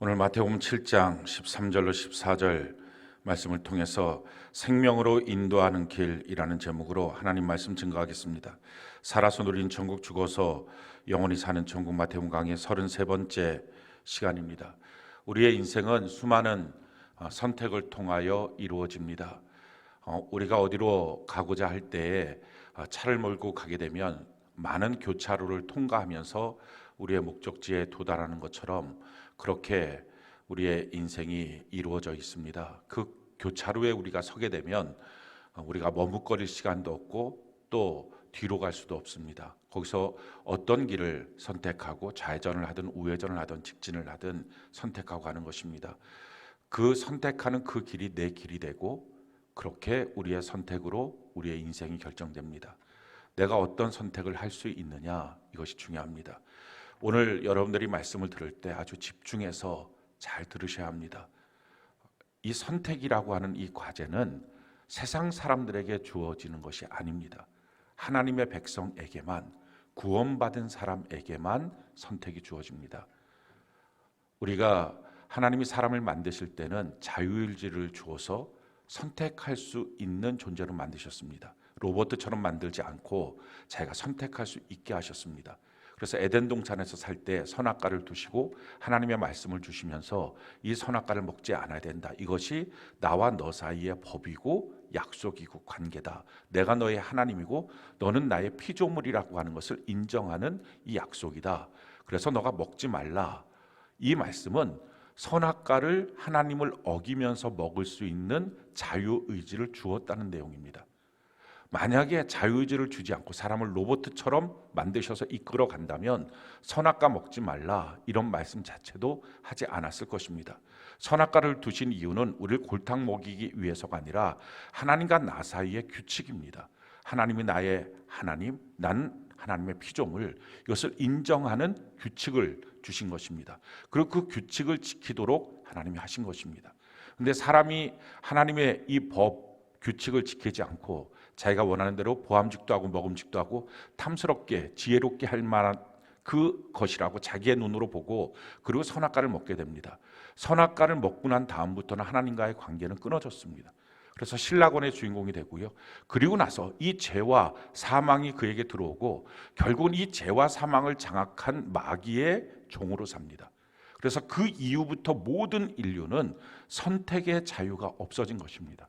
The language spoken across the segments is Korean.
오늘 마태복음 7장 13절로 14절 말씀을 통해서 생명으로 인도하는 길이라는 제목으로 하나님 말씀 증거하겠습니다. 살아서 누린 천국, 죽어서 영원히 사는 천국, 마태복음 강의 33번째 시간입니다. 우리의 인생은 수많은 선택을 통하여 이루어집니다. 우리가 어디로 가고자 할 때에 차를 몰고 가게 되면 많은 교차로를 통과하면서 우리의 목적지에 도달하는 것처럼 그렇게 우리의 인생이 이루어져 있습니다. 그 교차로에 우리가 서게 되면 우리가 머뭇거릴 시간도 없고 또 뒤로 갈 수도 없습니다. 거기서 어떤 길을 선택하고 좌회전을 하든 우회전을 하든 직진을 하든 선택하고 가는 것입니다. 그 선택하는 그 길이 내 길이 되고 그렇게 우리의 선택으로 우리의 인생이 결정됩니다. 내가 어떤 선택을 할 수 있느냐, 이것이 중요합니다. 오늘 여러분들이 말씀을 들을 때 아주 집중해서 잘 들으셔야 합니다. 이 선택이라고 하는 이 과제는 세상 사람들에게 주어지는 것이 아닙니다. 하나님의 백성에게만, 구원받은 사람에게만 선택이 주어집니다. 우리가 하나님이 사람을 만드실 때는 자유의지를 주어서 선택할 수 있는 존재로 만드셨습니다. 로봇처럼 만들지 않고 자기가 선택할 수 있게 하셨습니다. 그래서 에덴 동산에서 살 때 선악과를 두시고 하나님의 말씀을 주시면서 이 선악과를 먹지 않아야 된다. 이것이 나와 너 사이의 법이고 약속이고 관계다. 내가 너의 하나님이고 너는 나의 피조물이라고 하는 것을 인정하는 이 약속이다. 그래서 너가 먹지 말라. 이 말씀은 선악과를 하나님을 어기면서 먹을 수 있는 자유의지를 주었다는 내용입니다. 만약에 자유의지를 주지 않고 사람을 로봇처럼 만드셔서 이끌어 간다면 선악과 먹지 말라, 이런 말씀 자체도 하지 않았을 것입니다. 선악과를 두신 이유는 우리를 골탕 먹이기 위해서가 아니라 하나님과 나 사이의 규칙입니다. 하나님이 나의 하나님, 난 하나님의 피조물, 이것을 인정하는 규칙을 주신 것입니다. 그리고 그 규칙을 지키도록 하나님이 하신 것입니다. 그런데 사람이 하나님의 이 법, 규칙을 지키지 않고 자기가 원하는 대로 보암직도 하고 먹음직도 하고 탐스럽게 지혜롭게 할 만한 그 것이라고 자기의 눈으로 보고 그리고 선악과를 먹게 됩니다. 선악과를 먹고 난 다음부터는 하나님과의 관계는 끊어졌습니다. 그래서 신라곤의 주인공이 되고요. 그리고 나서 이 죄와 사망이 그에게 들어오고 결국은 이 죄와 사망을 장악한 마귀의 종으로 삽니다. 그래서 그 이후부터 모든 인류는 선택의 자유가 없어진 것입니다.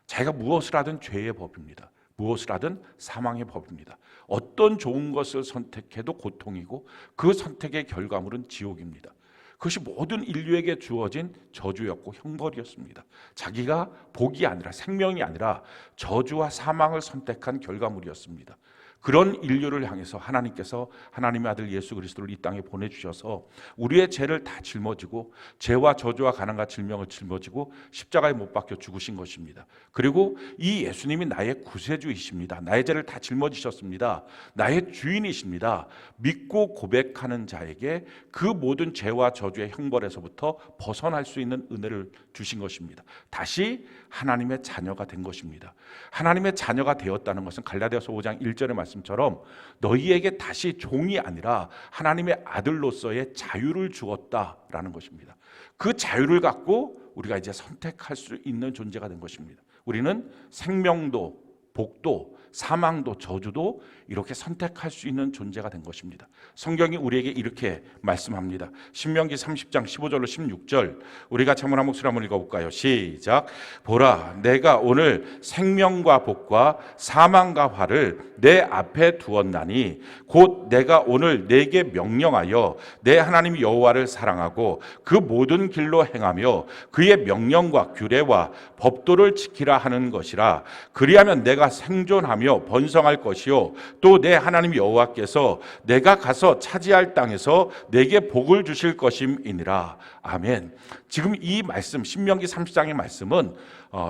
자기가 무엇을 하든 죄의 법입니다. 무엇을 하든 사망의 법입니다. 어떤 좋은 것을 선택해도 고통이고 그 선택의 결과물은 지옥입니다. 그것이 모든 인류에게 주어진 저주였고 형벌이었습니다. 자기가 복이 아니라 생명이 아니라 저주와 사망을 선택한 결과물이었습니다. 그런 인류를 향해서 하나님께서 하나님의 아들 예수 그리스도를 이 땅에 보내주셔서 우리의 죄를 다 짊어지고 죄와 저주와 가난과 질병을 짊어지고 십자가에 못 박혀 죽으신 것입니다. 그리고 이 예수님이 나의 구세주이십니다. 나의 죄를 다 짊어지셨습니다. 나의 주인이십니다. 믿고 고백하는 자에게 그 모든 죄와 저주의 형벌에서부터 벗어날 수 있는 은혜를 주신 것입니다. 다시 하나님의 자녀가 된 것입니다. 하나님의 자녀가 되었다는 것은 갈라디아서 5장 1절의 말씀처럼 너희에게 다시 종이 아니라 하나님의 아들로서의 자유를 주었다라는 것입니다. 그 자유를 갖고 우리가 이제 선택할 수 있는 존재가 된 것입니다. 우리는 생명도 복도 사망도 저주도 이렇게 선택할 수 있는 존재가 된 것입니다. 성경이 우리에게 이렇게 말씀합니다. 신명기 30장 15절로 16절 우리가 자문한 목소리 한번 읽어볼까요? 시작. 보라, 내가 오늘 생명과 복과 사망과 화를 내 앞에 두었나니 곧 내가 오늘 내게 명령하여 내 하나님 여호와를 사랑하고 그 모든 길로 행하며 그의 명령과 규례와 법도를 지키라 하는 것이라. 그리하면 내가 생존하며 번성할 것이요 또 내 하나님 여호와께서 내가 가서 차지할 땅에서 내게 복을 주실 것임이니라. 아멘. 지금 이 말씀 신명기 30장의 말씀은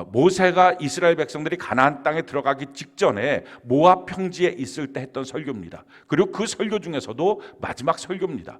모세가 이스라엘 백성들이 가나안 땅에 들어가기 직전에 모압 평지에 있을 때 했던 설교입니다. 그리고 그 설교 중에서도 마지막 설교입니다.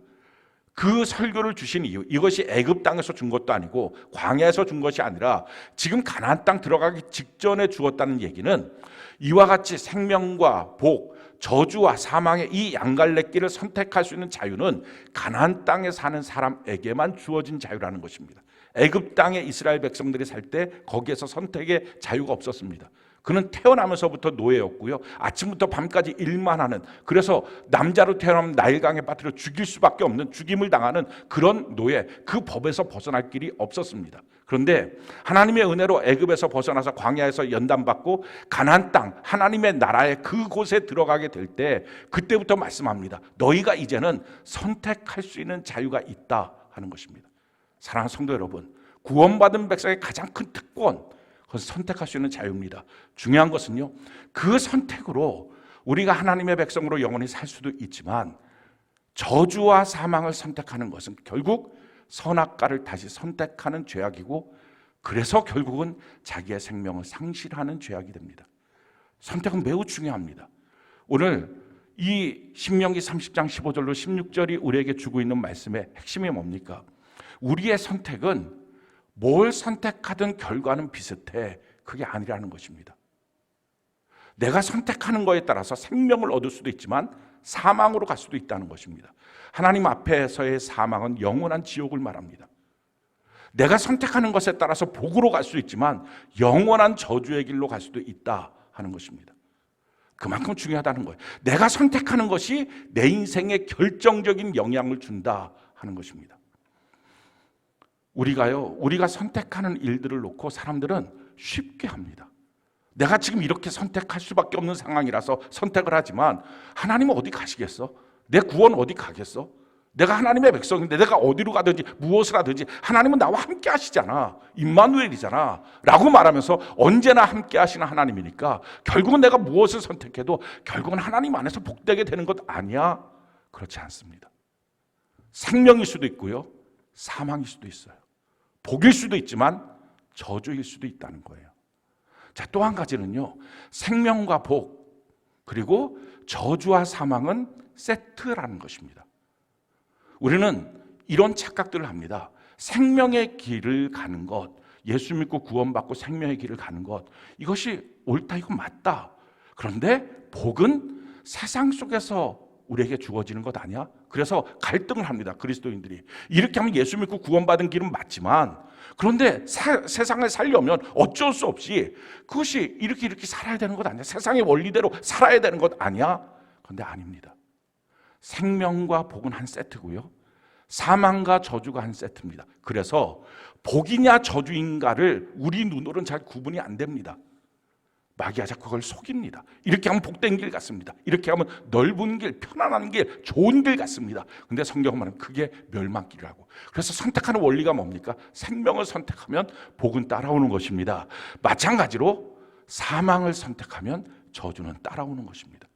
그 설교를 주신 이유, 이것이 애굽 땅에서 준 것도 아니고 광야에서 준 것이 아니라 지금 가나안 땅 들어가기 직전에 주었다는 얘기는 이와 같이 생명과 복, 저주와 사망의 이 양갈래길을 선택할 수 있는 자유는 가나안 땅에 사는 사람에게만 주어진 자유라는 것입니다. 애굽 땅에 이스라엘 백성들이 살 때 거기에서 선택의 자유가 없었습니다. 그는 태어나면서부터 노예였고요. 아침부터 밤까지 일만 하는, 그래서 남자로 태어나면 나일강에 빠뜨려 죽일 수밖에 없는, 죽임을 당하는 그런 노예, 그 법에서 벗어날 길이 없었습니다. 그런데 하나님의 은혜로 애굽에서 벗어나서 광야에서 연단받고 가나안 땅, 하나님의 나라의 그곳에 들어가게 될 때 그때부터 말씀합니다. 너희가 이제는 선택할 수 있는 자유가 있다 하는 것입니다. 사랑하는 성도 여러분, 구원받은 백성의 가장 큰 특권, 그것은 선택할 수 있는 자유입니다. 중요한 것은요, 그 선택으로 우리가 하나님의 백성으로 영원히 살 수도 있지만 저주와 사망을 선택하는 것은 결국 선악과를 다시 선택하는 죄악이고, 그래서 결국은 자기의 생명을 상실하는 죄악이 됩니다. 선택은 매우 중요합니다. 오늘 이 신명기 30장 15절로 16절이 우리에게 주고 있는 말씀의 핵심이 뭡니까? 우리의 선택은 뭘 선택하든 결과는 비슷해. 그게 아니라는 것입니다. 내가 선택하는 거에 따라서 생명을 얻을 수도 있지만 사망으로 갈 수도 있다는 것입니다. 하나님 앞에서의 사망은 영원한 지옥을 말합니다. 내가 선택하는 것에 따라서 복으로 갈 수 있지만 영원한 저주의 길로 갈 수도 있다 하는 것입니다. 그만큼 중요하다는 거예요. 내가 선택하는 것이 내 인생에 결정적인 영향을 준다 하는 것입니다. 우리가 선택하는 일들을 놓고 사람들은 쉽게 합니다. 내가 지금 이렇게 선택할 수밖에 없는 상황이라서 선택을 하지만 하나님은 어디 가시겠어? 내 구원 어디 가겠어? 내가 하나님의 백성인데 내가 어디로 가든지 무엇을 하든지 하나님은 나와 함께 하시잖아. 임마누엘이잖아 라고 말하면서 언제나 함께 하시는 하나님이니까 결국은 내가 무엇을 선택해도 결국은 하나님 안에서 복되게 되는 것 아니야? 그렇지 않습니다. 생명일 수도 있고요, 사망일 수도 있어요. 복일 수도 있지만 저주일 수도 있다는 거예요. 자, 또 한 가지는요, 생명과 복 그리고 저주와 사망은 세트라는 것입니다. 우리는 이런 착각들을 합니다. 생명의 길을 가는 것, 예수 믿고 구원받고 생명의 길을 가는 것, 이것이 옳다, 이거 맞다. 그런데 복은 세상 속에서 우리에게 주어지는 것 아니야? 그래서 갈등을 합니다. 그리스도인들이 이렇게 하면 예수 믿고 구원받은 길은 맞지만, 그런데 세상을 살려면 어쩔 수 없이 그것이 이렇게 살아야 되는 것 아니야? 세상의 원리대로 살아야 되는 것 아니야? 그런데 아닙니다. 생명과 복은 한 세트고요, 사망과 저주가 한 세트입니다. 그래서 복이냐 저주인가를 우리 눈으로는 잘 구분이 안 됩니다. 마귀가 자꾸 그걸 속입니다. 이렇게 하면 복된 길 같습니다. 이렇게 하면 넓은 길, 편안한 길, 좋은 길 같습니다. 근데 성경은 말하는 그게 멸망길이라고. 그래서 선택하는 원리가 뭡니까? 생명을 선택하면 복은 따라오는 것입니다. 마찬가지로 사망을 선택하면 저주는 따라오는 것입니다.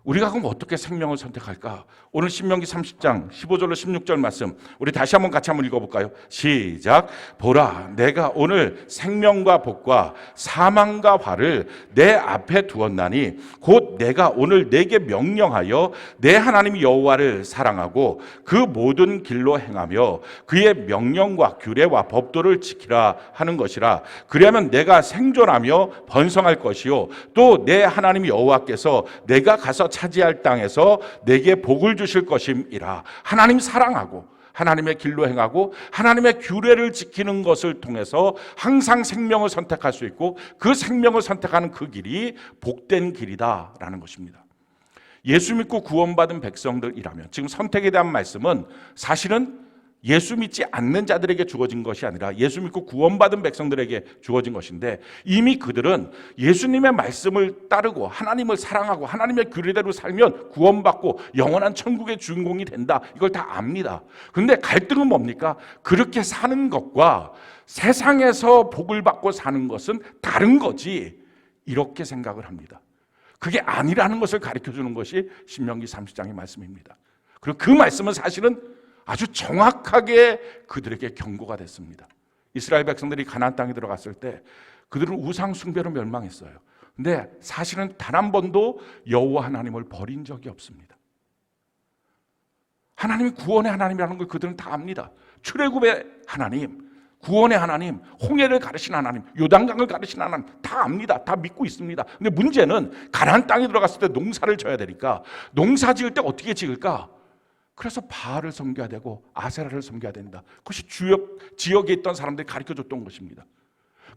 우리가 그럼 어떻게 생명을 선택할까? 오늘 신명기 30장 15절로 16절 말씀 우리 다시 한번 같이 한번 읽어볼까요? 시작. 보라, 내가 오늘 생명과 복과 사망과 화를 내 앞에 두었나니 곧 내가 오늘 내게 명령하여 내 하나님 여호와를 사랑하고 그 모든 길로 행하며 그의 명령과 규례와 법도를 지키라 하는 것이라. 그리하면 내가 생존하며 번성할 것이요 또 내 하나님 여호와께서 내가 가서 차지할 땅에서 내게 복을 주실 것임이라. 하나님 사랑하고 하나님의 길로 행하고 하나님의 규례를 지키는 것을 통해서 항상 생명을 선택할 수 있고, 그 생명을 선택하는 그 길이 복된 길이다라는 것입니다. 예수 믿고 구원받은 백성들이라면, 지금 선택에 대한 말씀은 사실은 예수 믿지 않는 자들에게 주어진 것이 아니라 예수 믿고 구원받은 백성들에게 주어진 것인데, 이미 그들은 예수님의 말씀을 따르고 하나님을 사랑하고 하나님의 규례대로 살면 구원받고 영원한 천국의 주인공이 된다, 이걸 다 압니다. 그런데 갈등은 뭡니까? 그렇게 사는 것과 세상에서 복을 받고 사는 것은 다른 거지, 이렇게 생각을 합니다. 그게 아니라는 것을 가르쳐주는 것이 신명기 30장의 말씀입니다. 그리고 그 말씀은 사실은 아주 정확하게 그들에게 경고가 됐습니다. 이스라엘 백성들이 가나안 땅에 들어갔을 때 그들은 우상 숭배로 멸망했어요. 근데 사실은 단 한 번도 여호와 하나님을 버린 적이 없습니다. 하나님이 구원의 하나님이라는 걸 그들은 다 압니다. 출애굽의 하나님, 구원의 하나님, 홍해를 가르신 하나님, 요단강을 가르신 하나님 다 압니다. 다 믿고 있습니다. 근데 문제는 가나안 땅에 들어갔을 때 농사를 져야 되니까 농사 지을 때 어떻게 지을까? 그래서 바알을 섬겨야 되고 아세라를 섬겨야 된다. 그것이 지역에 있던 사람들이 가르쳐줬던 것입니다.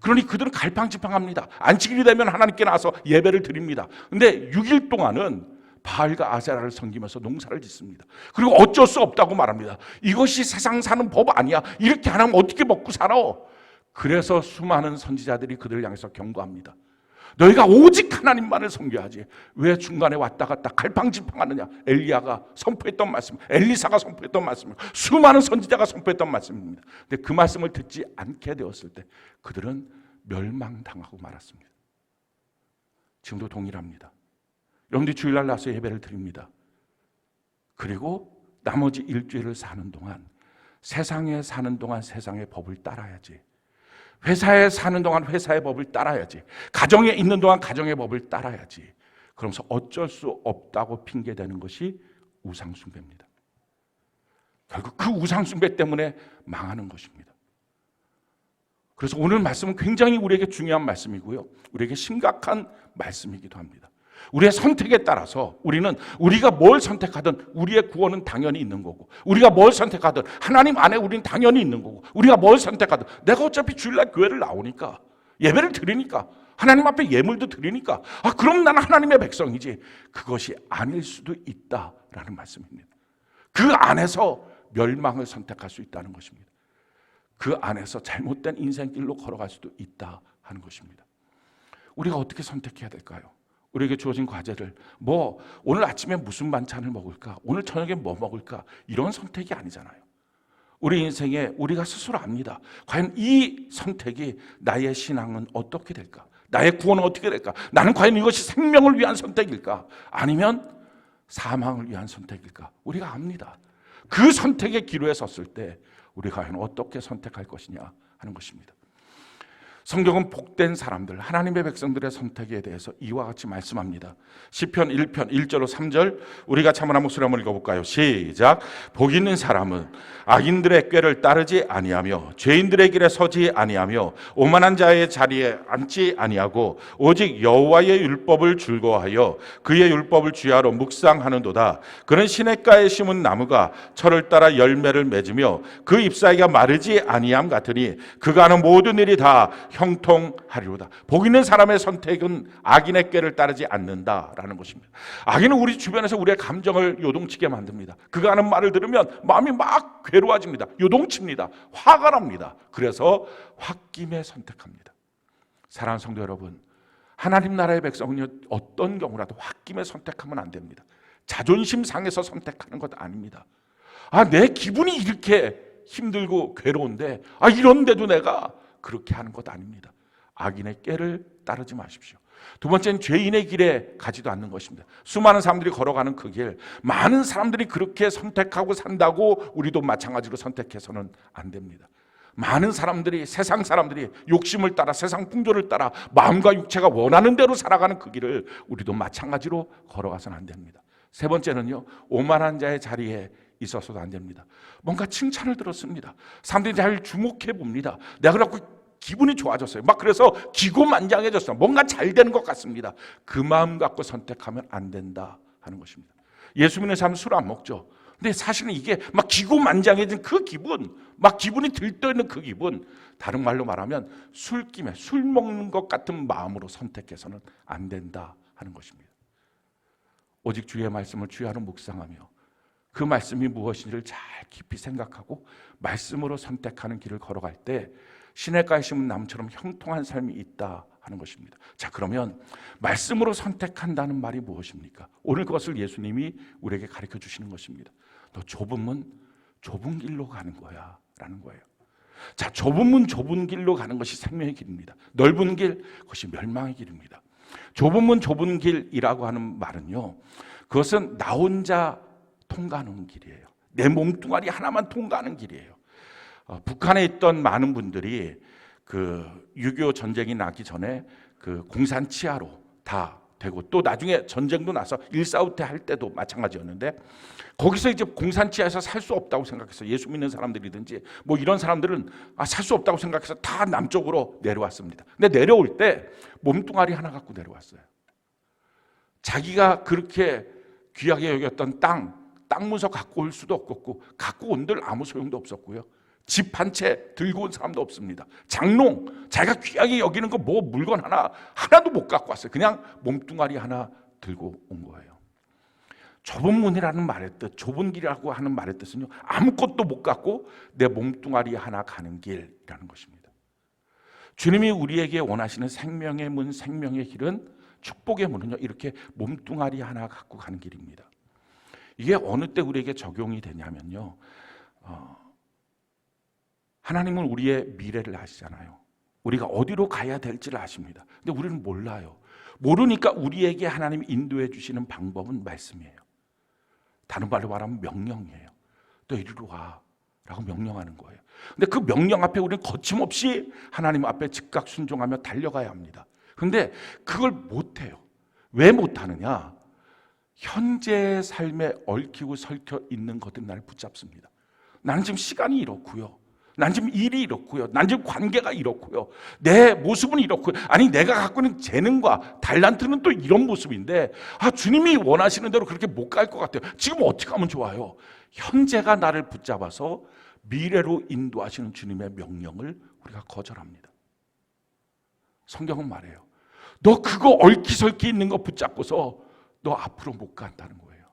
그러니 그들은 갈팡질팡합니다. 안식일이 되면 하나님께 나와서 예배를 드립니다. 근데 6일 동안은 바알과 아세라를 섬기면서 농사를 짓습니다. 그리고 어쩔 수 없다고 말합니다. 이것이 세상 사는 법 아니야. 이렇게 안 하면 어떻게 먹고 살아? 그래서 수많은 선지자들이 그들을 향해서 경고합니다. 너희가 오직 하나님만을 섬겨야지. 왜 중간에 왔다 갔다 갈팡질팡하느냐? 엘리야가 선포했던 말씀, 엘리사가 선포했던 말씀, 수많은 선지자가 선포했던 말씀입니다. 근데 그 말씀을 듣지 않게 되었을 때 그들은 멸망당하고 말았습니다. 지금도 동일합니다. 여러분들이 주일날 나와서 예배를 드립니다. 그리고 나머지 일주일을 사는 동안, 세상에 사는 동안 세상의 법을 따라야지. 회사에 사는 동안 회사의 법을 따라야지. 가정에 있는 동안 가정의 법을 따라야지. 그러면서 어쩔 수 없다고 핑계대는 것이 우상숭배입니다. 결국 그 우상숭배 때문에 망하는 것입니다. 그래서 오늘 말씀은 굉장히 우리에게 중요한 말씀이고요. 우리에게 심각한 말씀이기도 합니다. 우리의 선택에 따라서 우리가 뭘 선택하든 우리의 구원은 당연히 있는 거고, 우리가 뭘 선택하든 하나님 안에 우리는 당연히 있는 거고, 우리가 뭘 선택하든 내가 어차피 주일날 교회를 나오니까, 예배를 드리니까, 하나님 앞에 예물도 드리니까, 그럼 나는 하나님의 백성이지. 그것이 아닐 수도 있다라는 말씀입니다. 그 안에서 멸망을 선택할 수 있다는 것입니다. 그 안에서 잘못된 인생길로 걸어갈 수도 있다 하는 것입니다. 우리가 어떻게 선택해야 될까요? 우리에게 주어진 과제를 오늘 아침에 무슨 반찬을 먹을까? 오늘 저녁에 뭐 먹을까? 이런 선택이 아니잖아요. 우리 인생에 우리가 스스로 압니다. 과연 이 선택이 나의 신앙은 어떻게 될까? 나의 구원은 어떻게 될까? 나는 과연 이것이 생명을 위한 선택일까? 아니면 사망을 위한 선택일까? 우리가 압니다. 그 선택의 기로에 섰을 때 우리가 과연 어떻게 선택할 것이냐 하는 것입니다. 성경은 복된 사람들, 하나님의 백성들의 선택에 대해서 이와 같이 말씀합니다. 시편 1편 1절로 3절 우리 같이 한번 목소리 한번 읽어볼까요? 시작. 복 있는 사람은 악인들의 꾀를 따르지 아니하며 죄인들의 길에 서지 아니하며 오만한 자의 자리에 앉지 아니하고 오직 여호와의 율법을 즐거워하여 그의 율법을 주야로 묵상하는도다. 그는 시냇가에 심은 나무가 철을 따라 열매를 맺으며 그 잎사귀가 마르지 아니함 같으니 그가 하는 모든 일이 다 형통하리로다. 복 있는 사람의 선택은 악인의 꾀를 따르지 않는다라는 것입니다. 악인은 우리 주변에서 우리의 감정을 요동치게 만듭니다. 그가 하는 말을 들으면 마음이 막 괴로워집니다. 요동칩니다. 화가 납니다. 그래서 홧김에 선택합니다. 사랑하는 성도 여러분, 하나님 나라의 백성은 어떤 경우라도 홧김에 선택하면 안 됩니다. 자존심 상해서 선택하는 것 아닙니다. 내 기분이 이렇게 힘들고 괴로운데 이런데도 내가 그렇게 하는 것 아닙니다. 악인의 꾀를 따르지 마십시오. 두 번째는 죄인의 길에 가지도 않는 것입니다. 수많은 사람들이 걸어가는 그 길, 많은 사람들이 그렇게 선택하고 산다고 우리도 마찬가지로 선택해서는 안 됩니다. 많은 사람들이, 세상 사람들이 욕심을 따라, 세상 풍조를 따라 마음과 육체가 원하는 대로 살아가는 그 길을 우리도 마찬가지로 걸어가서는 안 됩니다. 세 번째는요, 오만한 자의 자리에 있어서도 안 됩니다. 뭔가 칭찬을 들었습니다. 사람들이 잘 주목해 봅니다. 내가 그렇고 기분이 좋아졌어요. 그래서 기고만장해졌어요. 뭔가 잘 되는 것 같습니다. 그 마음 갖고 선택하면 안 된다 하는 것입니다. 예수 믿는 사람은 술 안 먹죠. 근데 사실은 이게 기고만장해진 그 기분, 기분이 들떠있는 그 기분, 다른 말로 말하면 술김에 술 먹는 것 같은 마음으로 선택해서는 안 된다 하는 것입니다. 오직 주의 말씀을 주야로 묵상하며 그 말씀이 무엇인지를 잘 깊이 생각하고 말씀으로 선택하는 길을 걸어갈 때 시냇가에 심은 나무처럼 형통한 삶이 있다 하는 것입니다. 자, 그러면 말씀으로 선택한다는 말이 무엇입니까? 오늘 그것을 예수님이 우리에게 가르쳐 주시는 것입니다. 너 좁은 문 좁은 길로 가는 거야 라는 거예요. 자, 좁은 문 좁은 길로 가는 것이 생명의 길입니다. 넓은 길, 그것이 멸망의 길입니다. 좁은 문 좁은 길이라고 하는 말은요, 그것은 나 혼자 통과하는 길이에요. 내 몸뚱아리 하나만 통과하는 길이에요. 북한에 있던 많은 분들이 그 6.25 전쟁이 나기 전에 그 공산 치하로 다 되고 또 나중에 전쟁도 나서 1사후퇴 할 때도 마찬가지였는데 거기서 이제 공산지하에서 살 수 없다고 생각해서 예수 믿는 사람들이든지 뭐 이런 사람들은 살 수 없다고 생각해서 다 남쪽으로 내려왔습니다. 근데 내려올 때 몸뚱아리 하나 갖고 내려왔어요. 자기가 그렇게 귀하게 여겼던 땅 문서 갖고 올 수도 없었고 갖고 온들 아무 소용도 없었고요. 집 한 채 들고 온 사람도 없습니다. 장롱, 자기가 귀하게 여기는 거 뭐 물건 하나도 못 갖고 왔어요. 그냥 몸뚱아리 하나 들고 온 거예요. 좁은 문이라는 말의 뜻, 좁은 길이라고 하는 말의 뜻은요, 아무것도 못 갖고 내 몸뚱아리 하나 가는 길이라는 것입니다. 주님이 우리에게 원하시는 생명의 문, 생명의 길은, 축복의 문은요, 이렇게 몸뚱아리 하나 갖고 가는 길입니다. 이게 어느 때 우리에게 적용이 되냐면요, 하나님은 우리의 미래를 아시잖아요. 우리가 어디로 가야 될지를 아십니다. 근데 우리는 몰라요. 모르니까 우리에게 하나님이 인도해 주시는 방법은 말씀이에요. 다른 말로 말하면 명령이에요. 너 이리로 와 라고 명령하는 거예요. 근데 그 명령 앞에 우리는 거침없이 하나님 앞에 즉각 순종하며 달려가야 합니다. 그런데 그걸 못해요. 왜 못하느냐? 현재의 삶에 얽히고 설켜 있는 것들이 나를 붙잡습니다. 나는 지금 시간이 이렇고요. 난 지금 일이 이렇고요. 난 지금 관계가 이렇고요. 내 모습은 이렇고요. 아니 내가 갖고 있는 재능과 달란트는 또 이런 모습인데 주님이 원하시는 대로 그렇게 못 갈 것 같아요. 지금 어떻게 하면 좋아요? 현재가 나를 붙잡아서 미래로 인도하시는 주님의 명령을 우리가 거절합니다. 성경은 말해요. 너 그거 얽히설키 있는 거 붙잡고서 너 앞으로 못 간다는 거예요.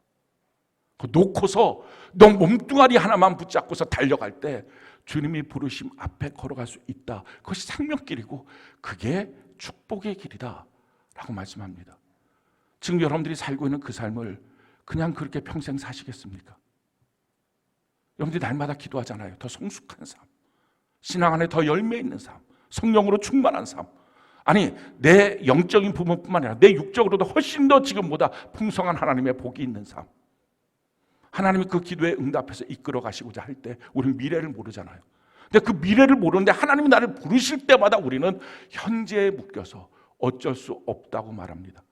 그거 놓고서 너 몸뚱아리 하나만 붙잡고서 달려갈 때 주님이 부르심 앞에 걸어갈 수 있다. 그것이 생명길이고 그게 축복의 길이다 라고 말씀합니다. 지금 여러분들이 살고 있는 그 삶을 그냥 그렇게 평생 사시겠습니까? 여러분들이 날마다 기도하잖아요. 더 성숙한 삶, 신앙 안에 더 열매 있는 삶, 성령으로 충만한 삶. 아니 내 영적인 부분뿐만 아니라 내 육적으로도 훨씬 더 지금보다 풍성한 하나님의 복이 있는 삶. 하나님이 그 기도에 응답해서 이끌어 가시고자 할 때 우리는 미래를 모르잖아요. 근데 그 미래를 모르는데 하나님이 나를 부르실 때마다 우리는 현재에 묶여서 어쩔 수 없다고 말합니다.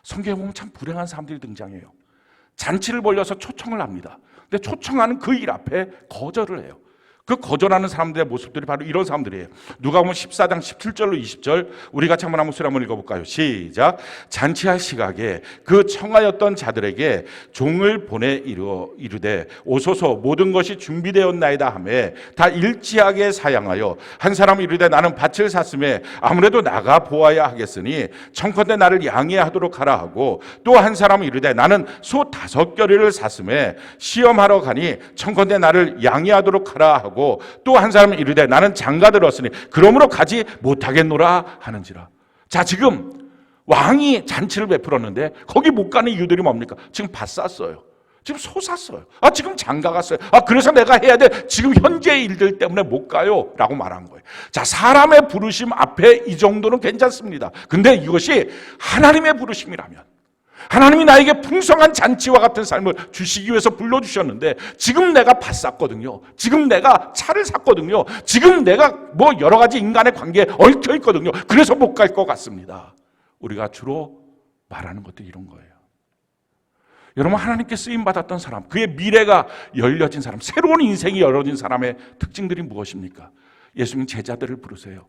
성경에 보면 참 불행한 사람들이 등장해요. 잔치를 벌려서 초청을 합니다. 근데 초청하는 그 일 앞에 거절을 해요. 그 거절하는 사람들의 모습들이 바로 이런 사람들이에요. 누가복음 14장 17절로 20절 우리 같이 한번 목소리 한번 읽어볼까요? 시작. 잔치할 시각에 그 청하였던 자들에게 종을 보내 이르되 오소서 모든 것이 준비되었나이다 하매 다 일치하게 사양하여 한 사람은 이르되 나는 밭을 샀음에 아무래도 나가 보아야 하겠으니 청컨대 나를 양해하도록 하라 하고 또 한 사람은 이르되 나는 소 5겨리를 샀음에 시험하러 가니 청컨대 나를 양해하도록 하라 하고 또 한 사람은 이르되 나는 장가 들었으니 그러므로 가지 못하겠노라 하는지라. 자, 지금 왕이 잔치를 베풀었는데 거기 못 가는 이유들이 뭡니까? 지금 밭 샀어요. 지금 소 샀어요. 지금 장가 갔어요. 그래서 내가 해야 돼. 지금 현재의 일들 때문에 못 가요. 라고 말한 거예요. 자, 사람의 부르심 앞에 이 정도는 괜찮습니다. 근데 이것이 하나님의 부르심이라면 하나님이 나에게 풍성한 잔치와 같은 삶을 주시기 위해서 불러주셨는데 지금 내가 밭 샀거든요. 지금 내가 차를 샀거든요. 지금 내가 뭐 여러 가지 인간의 관계에 얽혀 있거든요. 그래서 못 갈 것 같습니다. 우리가 주로 말하는 것도 이런 거예요. 여러분, 하나님께 쓰임받았던 사람, 그의 미래가 열려진 사람, 새로운 인생이 열어진 사람의 특징들이 무엇입니까? 예수님 제자들을 부르세요.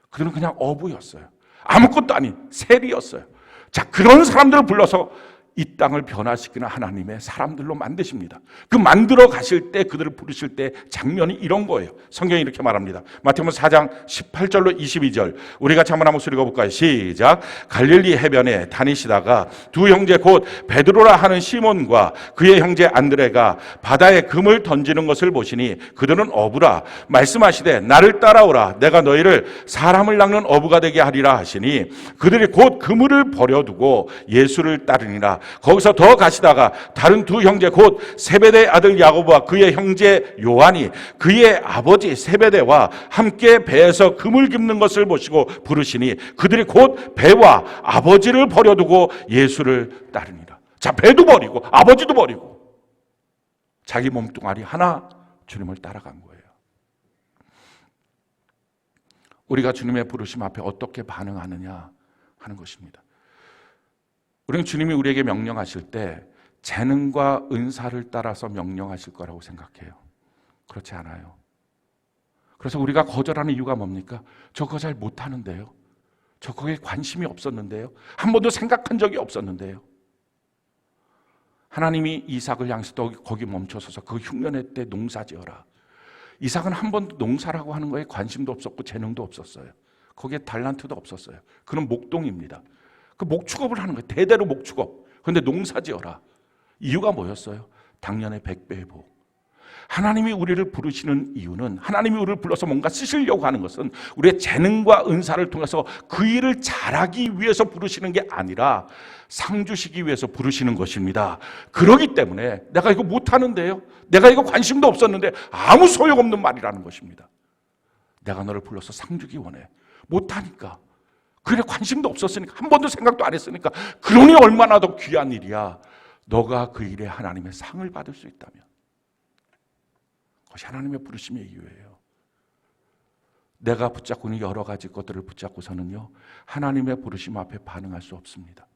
그들은 그냥 어부였어요. 아무것도 아닌 세리였어요. 자, 그런 사람들을 불러서 이 땅을 변화시키는 하나님의 사람들로 만드십니다. 그 만들어 가실 때 그들을 부르실 때 장면이 이런 거예요. 성경이 이렇게 말합니다. 마태복음 4장 18절로 22절 우리 같이 한번 목소리 읽어볼까요? 시작. 갈릴리 해변에 다니시다가 두 형제 곧 베드로라 하는 시몬과 그의 형제 안드레가 바다에 금을 던지는 것을 보시니 그들은 어부라 말씀하시되 나를 따라오라 내가 너희를 사람을 낚는 어부가 되게 하리라 하시니 그들이 곧 그물을 버려두고 예수를 따르니라. 거기서 더 가시다가 다른 두 형제 곧 세베대의 아들 야고보와 그의 형제 요한이 그의 아버지 세베대와 함께 배에서 금을 깁는 것을 보시고 부르시니 그들이 곧 배와 아버지를 버려두고 예수를 따르니라. 자, 배도 버리고 아버지도 버리고 자기 몸뚱아리 하나 주님을 따라간 거예요. 우리가 주님의 부르심 앞에 어떻게 반응하느냐 하는 것입니다. 우리는 주님이 우리에게 명령하실 때 재능과 은사를 따라서 명령하실 거라고 생각해요. 그렇지 않아요. 그래서 우리가 거절하는 이유가 뭡니까? 저 그거 잘 못하는데요. 저 거기에 관심이 없었는데요. 한 번도 생각한 적이 없었는데요. 하나님이 이삭을 향해서 거기 멈춰서서 그 흉년의 때 농사지어라. 이삭은 한 번도 농사라고 하는 거에 관심도 없었고 재능도 없었어요. 거기에 달란트도 없었어요. 그는 목동입니다. 그 목축업을 하는 거예요. 대대로 목축업. 그런데 농사지어라. 이유가 뭐였어요? 당년의 100배의 복. 하나님이 우리를 부르시는 이유는, 하나님이 우리를 불러서 뭔가 쓰시려고 하는 것은 우리의 재능과 은사를 통해서 그 일을 잘하기 위해서 부르시는 게 아니라 상 주시기 위해서 부르시는 것입니다. 그렇기 때문에 내가 이거 못하는데요, 내가 이거 관심도 없었는데, 아무 소용없는 말이라는 것입니다. 내가 너를 불러서 상 주기 원해. 못하니까, 그래 관심도 없었으니까, 한 번도 생각도 안 했으니까, 그러니 얼마나 더 귀한 일이야. 너가 그 일에 하나님의 상을 받을 수 있다면. 그것이 하나님의 부르심의 이유예요. 내가 붙잡고 있는 여러 가지 것들을 붙잡고서는요, 하나님의 부르심 앞에 반응할 수 없습니다.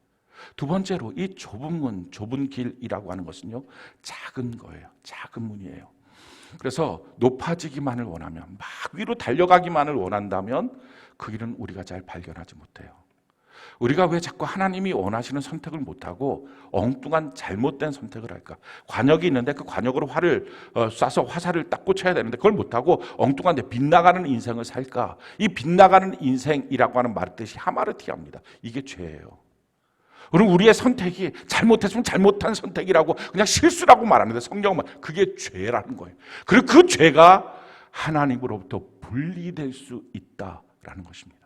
두 번째로, 이 좁은 문, 좁은 길이라고 하는 것은요, 작은 거예요. 작은 문이에요. 그래서 높아지기만을 원하면, 막 위로 달려가기만을 원한다면 그 길은 우리가 잘 발견하지 못해요. 우리가 왜 자꾸 하나님이 원하시는 선택을 못하고 엉뚱한 잘못된 선택을 할까? 관역이 있는데 그 관역으로 활을 쏴서 화살을 딱 꽂혀야 되는데 그걸 못하고 엉뚱한 데 빗나가는 인생을 살까? 이 빗나가는 인생이라고 하는 말 뜻이 하마르티아입니다. 이게 죄예요. 그럼 우리의 선택이 잘못했으면 잘못한 선택이라고 그냥 실수라고 말하는데 성경은 그게 죄라는 거예요. 그리고 그 죄가 하나님으로부터 분리될 수 있다라는 것입니다.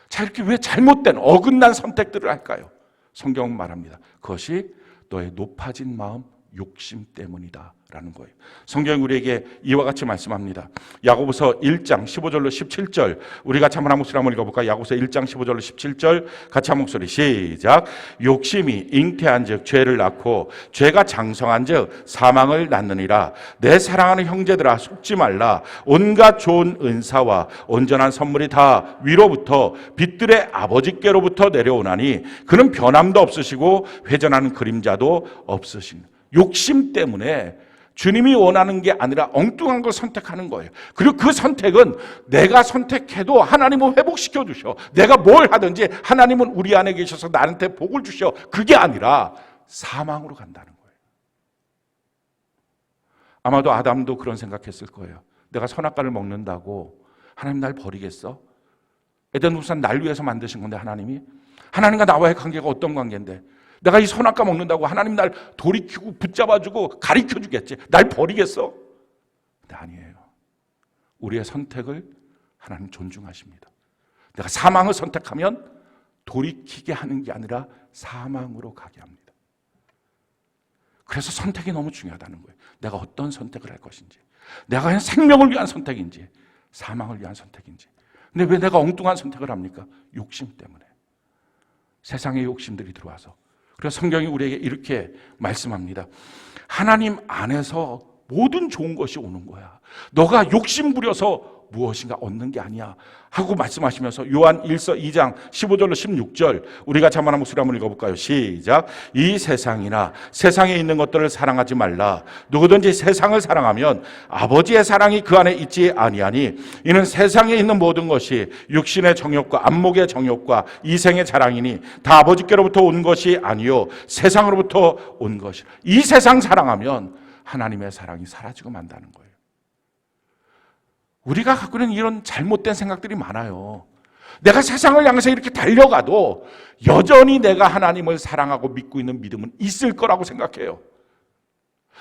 자, 이렇게 왜 잘못된 어긋난 선택들을 할까요? 성경은 말합니다. 그것이 너의 높아진 마음, 욕심 때문이다 라는 거예요. 성경이 우리에게 이와 같이 말씀합니다. 야고보서 1장 15절로 17절, 우리 같이 한번 한 목소리 한번 읽어볼까요? 야고보서 1장 15절로 17절 같이 한 목소리 시작. 욕심이 잉태한 즉 죄를 낳고 죄가 장성한 즉 사망을 낳느니라. 내 사랑하는 형제들아, 속지 말라. 온갖 좋은 은사와 온전한 선물이 다 위로부터 빛들의 아버지께로부터 내려오나니 그는 변함도 없으시고 회전하는 그림자도 없으신. 욕심 때문에 주님이 원하는 게 아니라 엉뚱한 걸 선택하는 거예요. 그리고 그 선택은 내가 선택해도 하나님은 회복시켜 주셔. 내가 뭘 하든지 하나님은 우리 안에 계셔서 나한테 복을 주셔. 그게 아니라 사망으로 간다는 거예요. 아마도 아담도 그런 생각했을 거예요. 내가 선악과를 먹는다고 하나님 날 버리겠어? 에덴 동산 날 위해서 만드신 건데 하나님과 나와의 관계가 어떤 관계인데, 내가 이 선악과 먹는다고 하나님 날 돌이키고 붙잡아주고 가르쳐주겠지, 날 버리겠어? 근데 아니에요. 우리의 선택을 하나님 존중하십니다. 내가 사망을 선택하면 돌이키게 하는 게 아니라 사망으로 가게 합니다. 그래서 선택이 너무 중요하다는 거예요. 내가 어떤 선택을 할 것인지, 내가 그냥 생명을 위한 선택인지 사망을 위한 선택인지. 근데 왜 내가 엉뚱한 선택을 합니까? 욕심 때문에. 세상의 욕심들이 들어와서. 그래서 성경이 우리에게 이렇게 말씀합니다. 하나님 안에서 모든 좋은 것이 오는 거야. 너가 욕심 부려서 무엇인가 얻는 게 아니야 하고 말씀하시면서 요한 1서 2장 15절로 16절, 우리가 한번 한 목소리 한번 읽어볼까요? 시작. 이 세상이나 세상에 있는 것들을 사랑하지 말라. 누구든지 세상을 사랑하면 아버지의 사랑이 그 안에 있지 아니하니 이는 세상에 있는 모든 것이 육신의 정욕과 안목의 정욕과 이생의 자랑이니 다 아버지께로부터 온 것이 아니요 세상으로부터 온 것이라. 이 세상 사랑하면 하나님의 사랑이 사라지고 만다는 거예요. 우리가 갖고 있는 이런 잘못된 생각들이 많아요. 내가 세상을 향해서 이렇게 달려가도 여전히 내가 하나님을 사랑하고 믿고 있는 믿음은 있을 거라고 생각해요.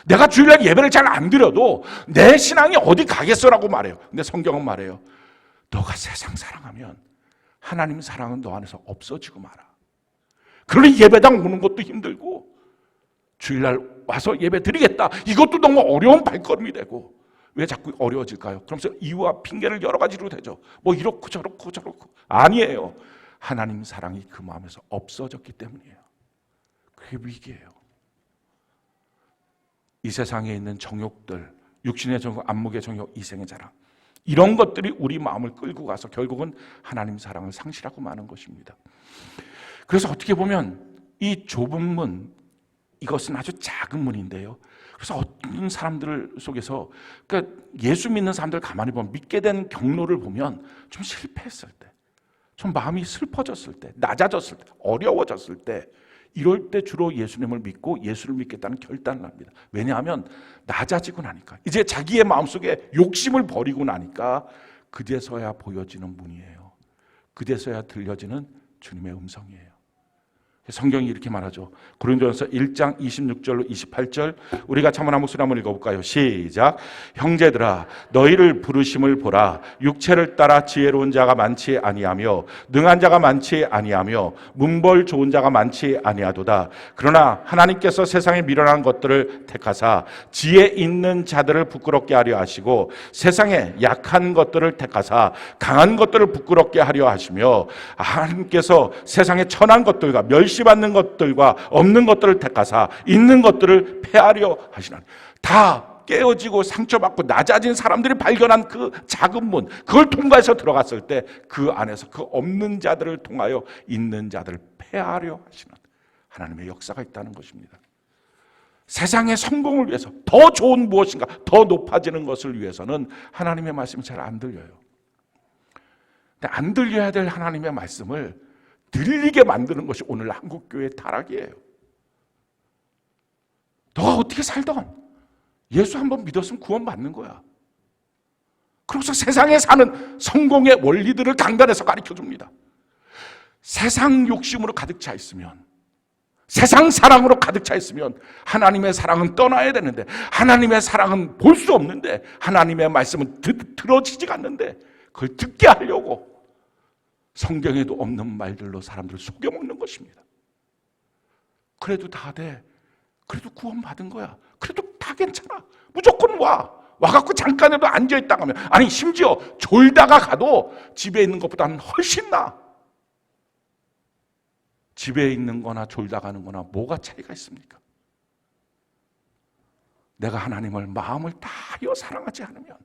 내가 주일날 예배를 잘 안 드려도 내 신앙이 어디 가겠어라고 말해요. 근데 성경은 말해요. 너가 세상 사랑하면 하나님 사랑은 너 안에서 없어지고 말아. 그러니 예배당 오는 것도 힘들고 주일날 와서 예배 드리겠다, 이것도 너무 어려운 발걸음이 되고. 왜 자꾸 어려워질까요? 그러면서 이유와 핑계를 여러 가지로 대죠. 뭐 이렇고 저렇고 저렇고. 아니에요. 하나님 사랑이 그 마음에서 없어졌기 때문이에요. 그게 위기예요. 이 세상에 있는 정욕들, 육신의 정욕, 안목의 정욕, 이생의 자랑, 이런 것들이 우리 마음을 끌고 가서 결국은 하나님 사랑을 상실하고 마는 것입니다. 그래서 어떻게 보면 이 좁은 문, 이것은 아주 작은 문인데요. 그래서 어떤 사람들 속에서, 그러니까 예수 믿는 사람들 가만히 보면 믿게 된 경로를 보면 좀 실패했을 때, 좀 마음이 슬퍼졌을 때, 낮아졌을 때, 어려워졌을 때, 이럴 때 주로 예수님을 믿고 예수를 믿겠다는 결단을 합니다. 왜냐하면 낮아지고 나니까, 이제 자기의 마음속에 욕심을 버리고 나니까 그제서야 보여지는 문이에요. 그제서야 들려지는 주님의 음성이에요. 성경이 이렇게 말하죠. 고린도전서 1장 26절로 28절, 우리가 참한 목소리 한번 읽어볼까요? 시작. 형제들아, 너희를 부르심을 보라. 육체를 따라 지혜로운 자가 많지 아니하며 능한 자가 많지 아니하며 문벌 좋은 자가 많지 아니하도다. 그러나 하나님께서 세상에 미련한 것들을 택하사 지혜 있는 자들을 부끄럽게 하려 하시고 세상에 약한 것들을 택하사 강한 것들을 부끄럽게 하려 하시며 하나님께서 세상에 천한 것들과 멸시받는 것들과 없는 것들을 택하사 있는 것들을 폐하려 하시나니. 다 깨어지고 상처받고 낮아진 사람들이 발견한 그 작은 문, 그걸 통과해서 들어갔을 때 그 안에서 그 없는 자들을 통하여 있는 자들을 폐하려 하시는 하나님의 역사가 있다는 것입니다. 세상의 성공을 위해서, 더 좋은 무엇인가, 더 높아지는 것을 위해서는 하나님의 말씀이 잘 안 들려요. 근데 안 들려야 될 하나님의 말씀을 들리게 만드는 것이 오늘 한국교회의 타락이에요. 너가 어떻게 살던 예수 한번 믿었으면 구원받는 거야. 그러고서 세상에 사는 성공의 원리들을 강단에서 가르쳐줍니다. 세상 욕심으로 가득 차 있으면, 세상 사랑으로 가득 차 있으면 하나님의 사랑은 떠나야 되는데, 하나님의 사랑은 볼 수 없는데, 하나님의 말씀은 들어지지가 않는데, 그걸 듣게 하려고 성경에도 없는 말들로 사람들을 속여먹는 것입니다. 그래도 다 돼. 그래도 구원받은 거야. 그래도 다 괜찮아. 무조건 와갖고 잠깐이라도 앉아있다가 하면, 아니 심지어 졸다가 가도 집에 있는 것보다는 훨씬 나아. 집에 있는 거나 졸다 가는 거나 뭐가 차이가 있습니까? 내가 하나님을 마음을 다하여 사랑하지 않으면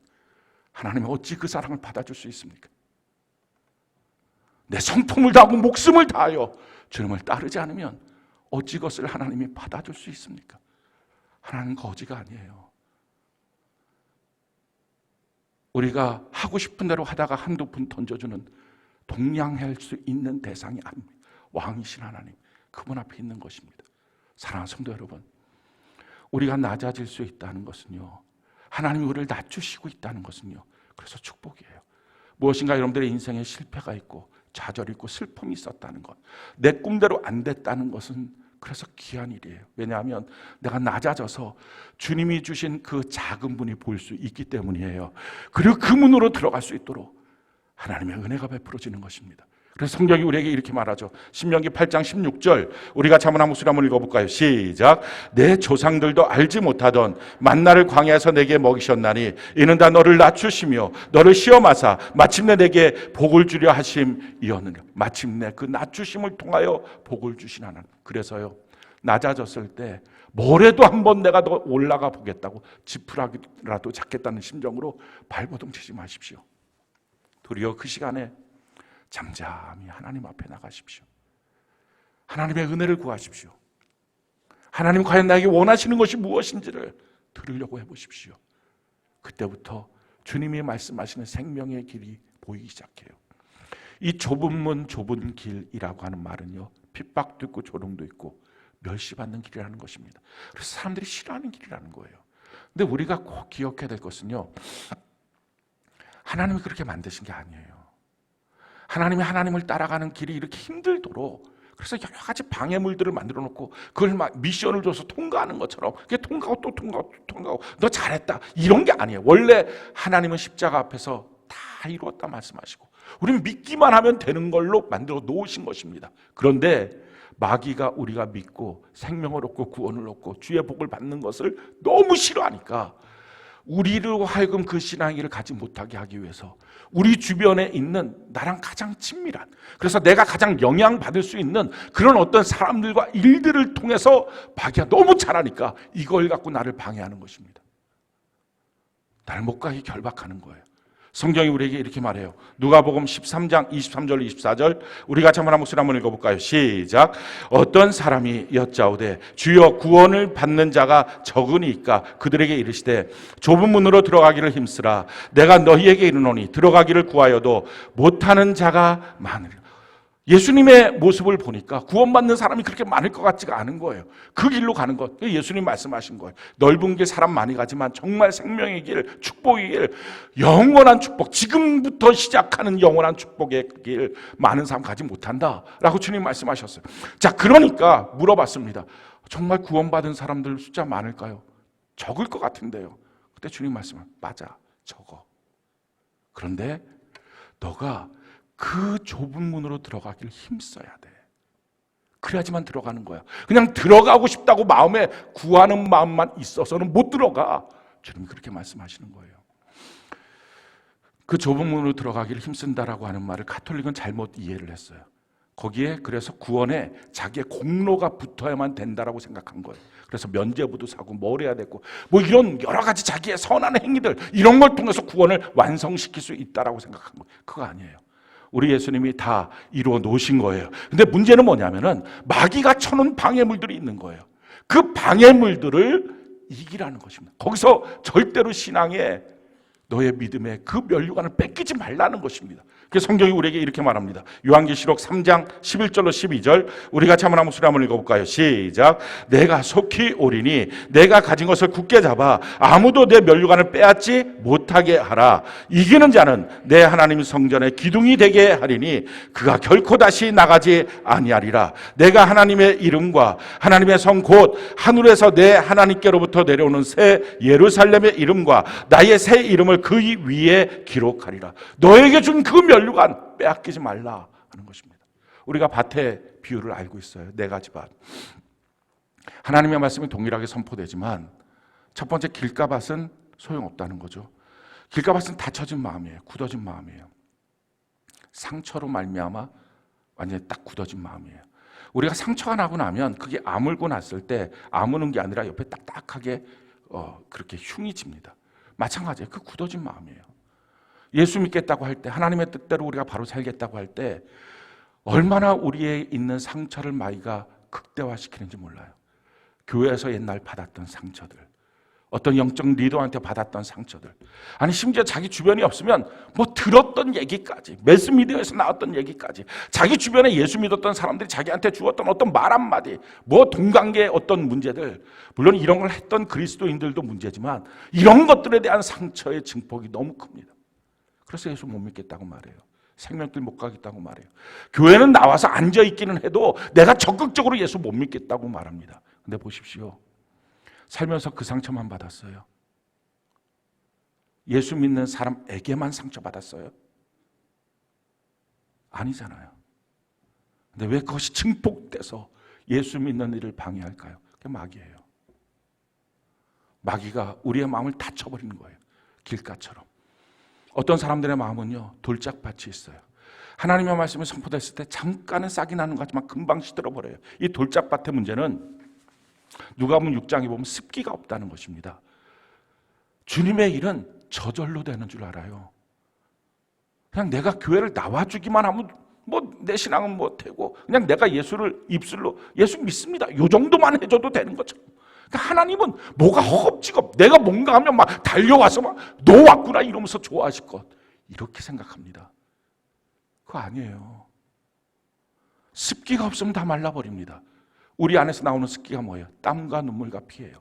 하나님이 어찌 그 사랑을 받아줄 수 있습니까? 내 성품을 다하고 목숨을 다하여 주님을 따르지 않으면 어찌 그것을 하나님이 받아줄 수 있습니까? 하나님은 거지가 아니에요. 우리가 하고 싶은 대로 하다가 한두 푼 던져주는 동냥할 수 있는 대상이 아닙니다. 왕이신 하나님, 그분 앞에 있는 것입니다. 사랑하는 성도 여러분, 우리가 낮아질 수 있다는 것은요, 하나님이 우리를 낮추시고 있다는 것은요, 그래서 축복이에요. 무엇인가 여러분들의 인생에 실패가 있고 좌절이 있고 슬픔이 있었다는 것, 내 꿈대로 안 됐다는 것은 그래서 귀한 일이에요. 왜냐하면 내가 낮아져서 주님이 주신 그 작은 문이 보일 수 있기 때문이에요. 그리고 그 문으로 들어갈 수 있도록 하나님의 은혜가 베풀어지는 것입니다. 그래서 성경이 우리에게 이렇게 말하죠. 신명기 8장 16절, 우리가 자문한 목소리 한번 읽어볼까요? 시작. 내 조상들도 알지 못하던 만나를 광야에서 내게 먹이셨나니 이는 다 너를 낮추시며 너를 시험하사 마침내 내게 복을 주려 하심이었느냐. 마침내 그 낮추심을 통하여 복을 주신 하나님. 그래서요, 낮아졌을 때 뭐래도 한번 내가 더 올라가 보겠다고 지푸라기라도 잡겠다는 심정으로 발버둥 치지 마십시오. 도리어 그 시간에 잠잠히 하나님 앞에 나가십시오. 하나님의 은혜를 구하십시오. 하나님 과연 나에게 원하시는 것이 무엇인지를 들으려고 해보십시오. 그때부터 주님이 말씀하시는 생명의 길이 보이기 시작해요. 이 좁은 문 좁은 길이라고 하는 말은요, 핍박도 있고 조롱도 있고 멸시받는 길이라는 것입니다. 그래서 사람들이 싫어하는 길이라는 거예요. 근데 우리가 꼭 기억해야 될 것은요, 하나님이 그렇게 만드신 게 아니에요. 하나님이 하나님을 따라가는 길이 이렇게 힘들도록, 그래서 여러 가지 방해물들을 만들어 놓고 그걸 막 미션을 줘서 통과하는 것처럼, 그게 통과하고 또 통과하고 또 통과하고 너 잘했다 이런 게 아니에요. 원래 하나님은 십자가 앞에서 다 이루었다 말씀하시고 우리는 믿기만 하면 되는 걸로 만들어 놓으신 것입니다. 그런데 마귀가 우리가 믿고 생명을 얻고 구원을 얻고 주의 복을 받는 것을 너무 싫어하니까 우리로 하여금 그 신앙을 가지 못하게 하기 위해서 우리 주변에 있는 나랑 가장 친밀한, 그래서 내가 가장 영향받을 수 있는 그런 어떤 사람들과 일들을 통해서 마귀가 너무 잘하니까 이걸 갖고 나를 방해하는 것입니다. 나를 못 가게 결박하는 거예요. 성경이 우리에게 이렇게 말해요. 누가복음 13장 23절 24절 우리 같이 한번 목소리 한번 읽어볼까요? 시작. 어떤 사람이 여짜오되 주여 구원을 받는 자가 적으니까 그들에게 이르시되 좁은 문으로 들어가기를 힘쓰라. 내가 너희에게 이르노니 들어가기를 구하여도 못하는 자가 많으리라. 예수님의 모습을 보니까 구원받는 사람이 그렇게 많을 것 같지가 않은 거예요. 그 길로 가는 것, 예수님 말씀하신 거예요. 넓은 길 사람 많이 가지만 정말 생명의 길, 축복의 길, 영원한 축복, 지금부터 시작하는 영원한 축복의 길 많은 사람 가지 못한다라고 주님 말씀하셨어요. 자, 그러니까 물어봤습니다. 정말 구원받은 사람들 숫자 많을까요? 적을 것 같은데요. 그때 주님 말씀은 맞아, 적어. 그런데 너가 그 좁은 문으로 들어가길 힘써야 돼. 그래야지만 들어가는 거야. 그냥 들어가고 싶다고 마음에 구하는 마음만 있어서는 못 들어가. 주님이 그렇게 말씀하시는 거예요. 그 좁은 문으로 들어가기를 힘쓴다라고 하는 말을 가톨릭은 잘못 이해를 했어요. 거기에 그래서 구원에 자기의 공로가 붙어야만 된다라고 생각한 거예요. 그래서 면죄부도 사고 뭘 해야 되고 뭐 이런 여러 가지 자기의 선한 행위들 이런 걸 통해서 구원을 완성시킬 수 있다라고 생각한 거예요. 그거 아니에요. 우리 예수님이 다 이루어 놓으신 거예요. 근데 문제는 뭐냐면은 마귀가 쳐놓은 방해물들이 있는 거예요. 그 방해물들을 이기라는 것입니다. 거기서 절대로 신앙에 너의 믿음의 그 면류관을 뺏기지 말라는 것입니다. 그래서 성경이 우리에게 이렇게 말합니다. 요한계시록 3장 11절로 12절 우리 같이 한번 목소리 한번 읽어볼까요? 시작. 내가 속히 오리니 내가 가진 것을 굳게 잡아 아무도 내 면류관을 빼앗지 못하게 하라. 이기는 자는 내 하나님 성전의 기둥이 되게 하리니 그가 결코 다시 나가지 아니하리라. 내가 하나님의 이름과 하나님의 성 곧 하늘에서 내 하나님께로부터 내려오는 새 예루살렘의 이름과 나의 새 이름을 그 위에 기록하리라. 너에게 준 그 면류관 빼앗기지 말라 하는 것입니다. 우리가 밭의 비유를 알고 있어요. 네 가지 밭. 하나님의 말씀이 동일하게 선포되지만 첫 번째 길가밭은 소용없다는 거죠. 길가밭은 닫혀진 마음이에요. 굳어진 마음이에요. 상처로 말미암아 완전히 딱 굳어진 마음이에요. 우리가 상처가 나고 나면 그게 아물고 났을 때 아무는 게 아니라 옆에 딱딱하게 그렇게 흉이 집니다. 마찬가지예요. 그 굳어진 마음이에요. 예수 믿겠다고 할 때 하나님의 뜻대로 우리가 바로 살겠다고 할 때 얼마나 우리에 있는 상처를 마귀가 극대화시키는지 몰라요. 교회에서 옛날 받았던 상처들, 어떤 영적 리더한테 받았던 상처들, 아니 심지어 자기 주변이 없으면 뭐 들었던 얘기까지, 매스미디어에서 나왔던 얘기까지, 자기 주변에 예수 믿었던 사람들이 자기한테 주었던 어떤 말 한마디, 뭐 동관계의 어떤 문제들, 물론 이런 걸 했던 그리스도인들도 문제지만 이런 것들에 대한 상처의 증폭이 너무 큽니다. 그래서 예수 못 믿겠다고 말해요. 생명길 못 가겠다고 말해요. 교회는 나와서 앉아있기는 해도 내가 적극적으로 예수 못 믿겠다고 말합니다. 근데 보십시오. 살면서 그 상처만 받았어요. 예수 믿는 사람에게만 상처받았어요? 아니잖아요. 근데 왜 그것이 증폭돼서 예수 믿는 일을 방해할까요? 그게 마귀예요. 마귀가 우리의 마음을 닫혀버리는 거예요. 길가처럼. 어떤 사람들의 마음은요, 돌짝밭이 있어요. 하나님의 말씀이 선포됐을 때 잠깐은 싹이 나는 것 같지만 금방 시들어버려요. 이 돌짝밭의 문제는 누가복음 6장에 보면 습기가 없다는 것입니다. 주님의 일은 저절로 되는 줄 알아요. 그냥 내가 교회를 나와주기만 하면 뭐 내 신앙은 못하고 그냥 내가 예수를 입술로 예수 믿습니다. 이 정도만 해줘도 되는 거죠. 하나님은 뭐가 허겁지겁 내가 뭔가 하면 막 달려와서 막 너 왔구나 이러면서 좋아하실 것 이렇게 생각합니다. 그거 아니에요. 습기가 없으면 다 말라버립니다. 우리 안에서 나오는 습기가 뭐예요? 땀과 눈물과 피예요.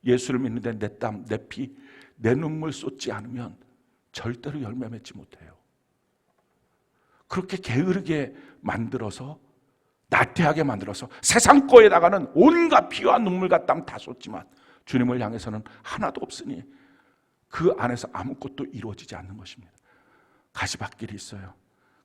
예수를 믿는데 내 땀, 내 피, 내 눈물 쏟지 않으면 절대로 열매 맺지 못해요. 그렇게 게으르게 만들어서 나태하게 만들어서 세상 거에다가는 온갖 피와 눈물과 땀 다 쏟지만 주님을 향해서는 하나도 없으니 그 안에서 아무것도 이루어지지 않는 것입니다. 가시밭길이 있어요.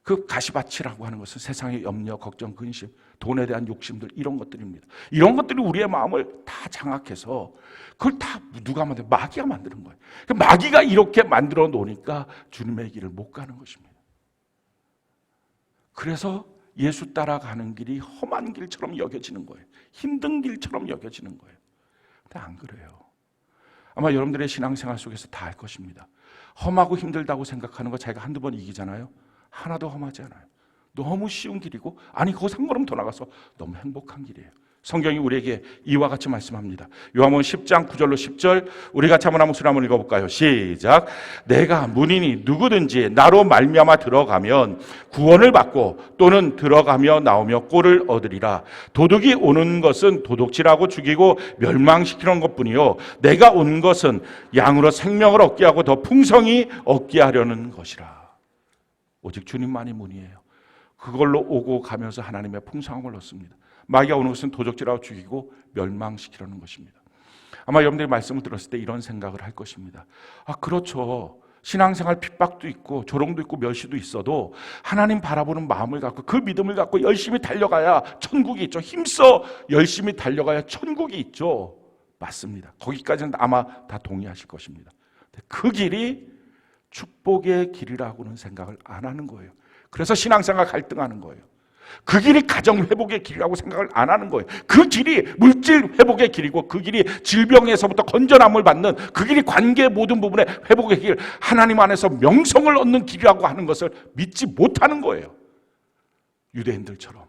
그 가시밭이라고 하는 것은 세상의 염려, 걱정, 근심, 돈에 대한 욕심들 이런 것들입니다. 이런 것들이 우리의 마음을 다 장악해서 그걸 다 누가 만들어? 마귀가 만드는 거예요. 마귀가 이렇게 만들어 놓으니까 주님의 길을 못 가는 것입니다. 그래서 예수 따라가는 길이 험한 길처럼 여겨지는 거예요. 힘든 길처럼 여겨지는 거예요. 근데 안 그래요. 아마 여러분들의 신앙생활 속에서 다 알 것입니다. 험하고 힘들다고 생각하는 거 자기가 한두 번 이기잖아요. 하나도 험하지 않아요. 너무 쉬운 길이고, 아니 거기서 한 걸음 더 나가서 너무 행복한 길이에요. 성경이 우리에게 이와 같이 말씀합니다. 요한복음 10장 9절로 10절, 우리 같이 한번 목소리 한번 읽어볼까요? 시작. 내가 문이니 누구든지 나로 말미암아 들어가면 구원을 받고 또는 들어가며 나오며 꼴을 얻으리라. 도둑이 오는 것은 도둑질하고 죽이고 멸망시키는 것뿐이요, 내가 온 것은 양으로 생명을 얻게 하고 더 풍성히 얻게 하려는 것이라. 오직 주님만이 문이에요. 그걸로 오고 가면서 하나님의 풍성함을 얻습니다. 마귀가 오는 것은 도적질하고 죽이고 멸망시키려는 것입니다. 아마 여러분들이 말씀을 들었을 때 이런 생각을 할 것입니다. 그렇죠. 신앙생활 핍박도 있고 조롱도 있고 멸시도 있어도 하나님 바라보는 마음을 갖고 그 믿음을 갖고 열심히 달려가야 천국이 있죠. 힘써 열심히 달려가야 천국이 있죠. 맞습니다. 거기까지는 아마 다 동의하실 것입니다. 그 길이 축복의 길이라고는 생각을 안 하는 거예요. 그래서 신앙생활 갈등하는 거예요. 그 길이 가정 회복의 길이라고 생각을 안 하는 거예요. 그 길이 물질 회복의 길이고, 그 길이 질병에서부터 건전함을 받는, 그 길이 관계 모든 부분의 회복의 길, 하나님 안에서 명성을 얻는 길이라고 하는 것을 믿지 못하는 거예요. 유대인들처럼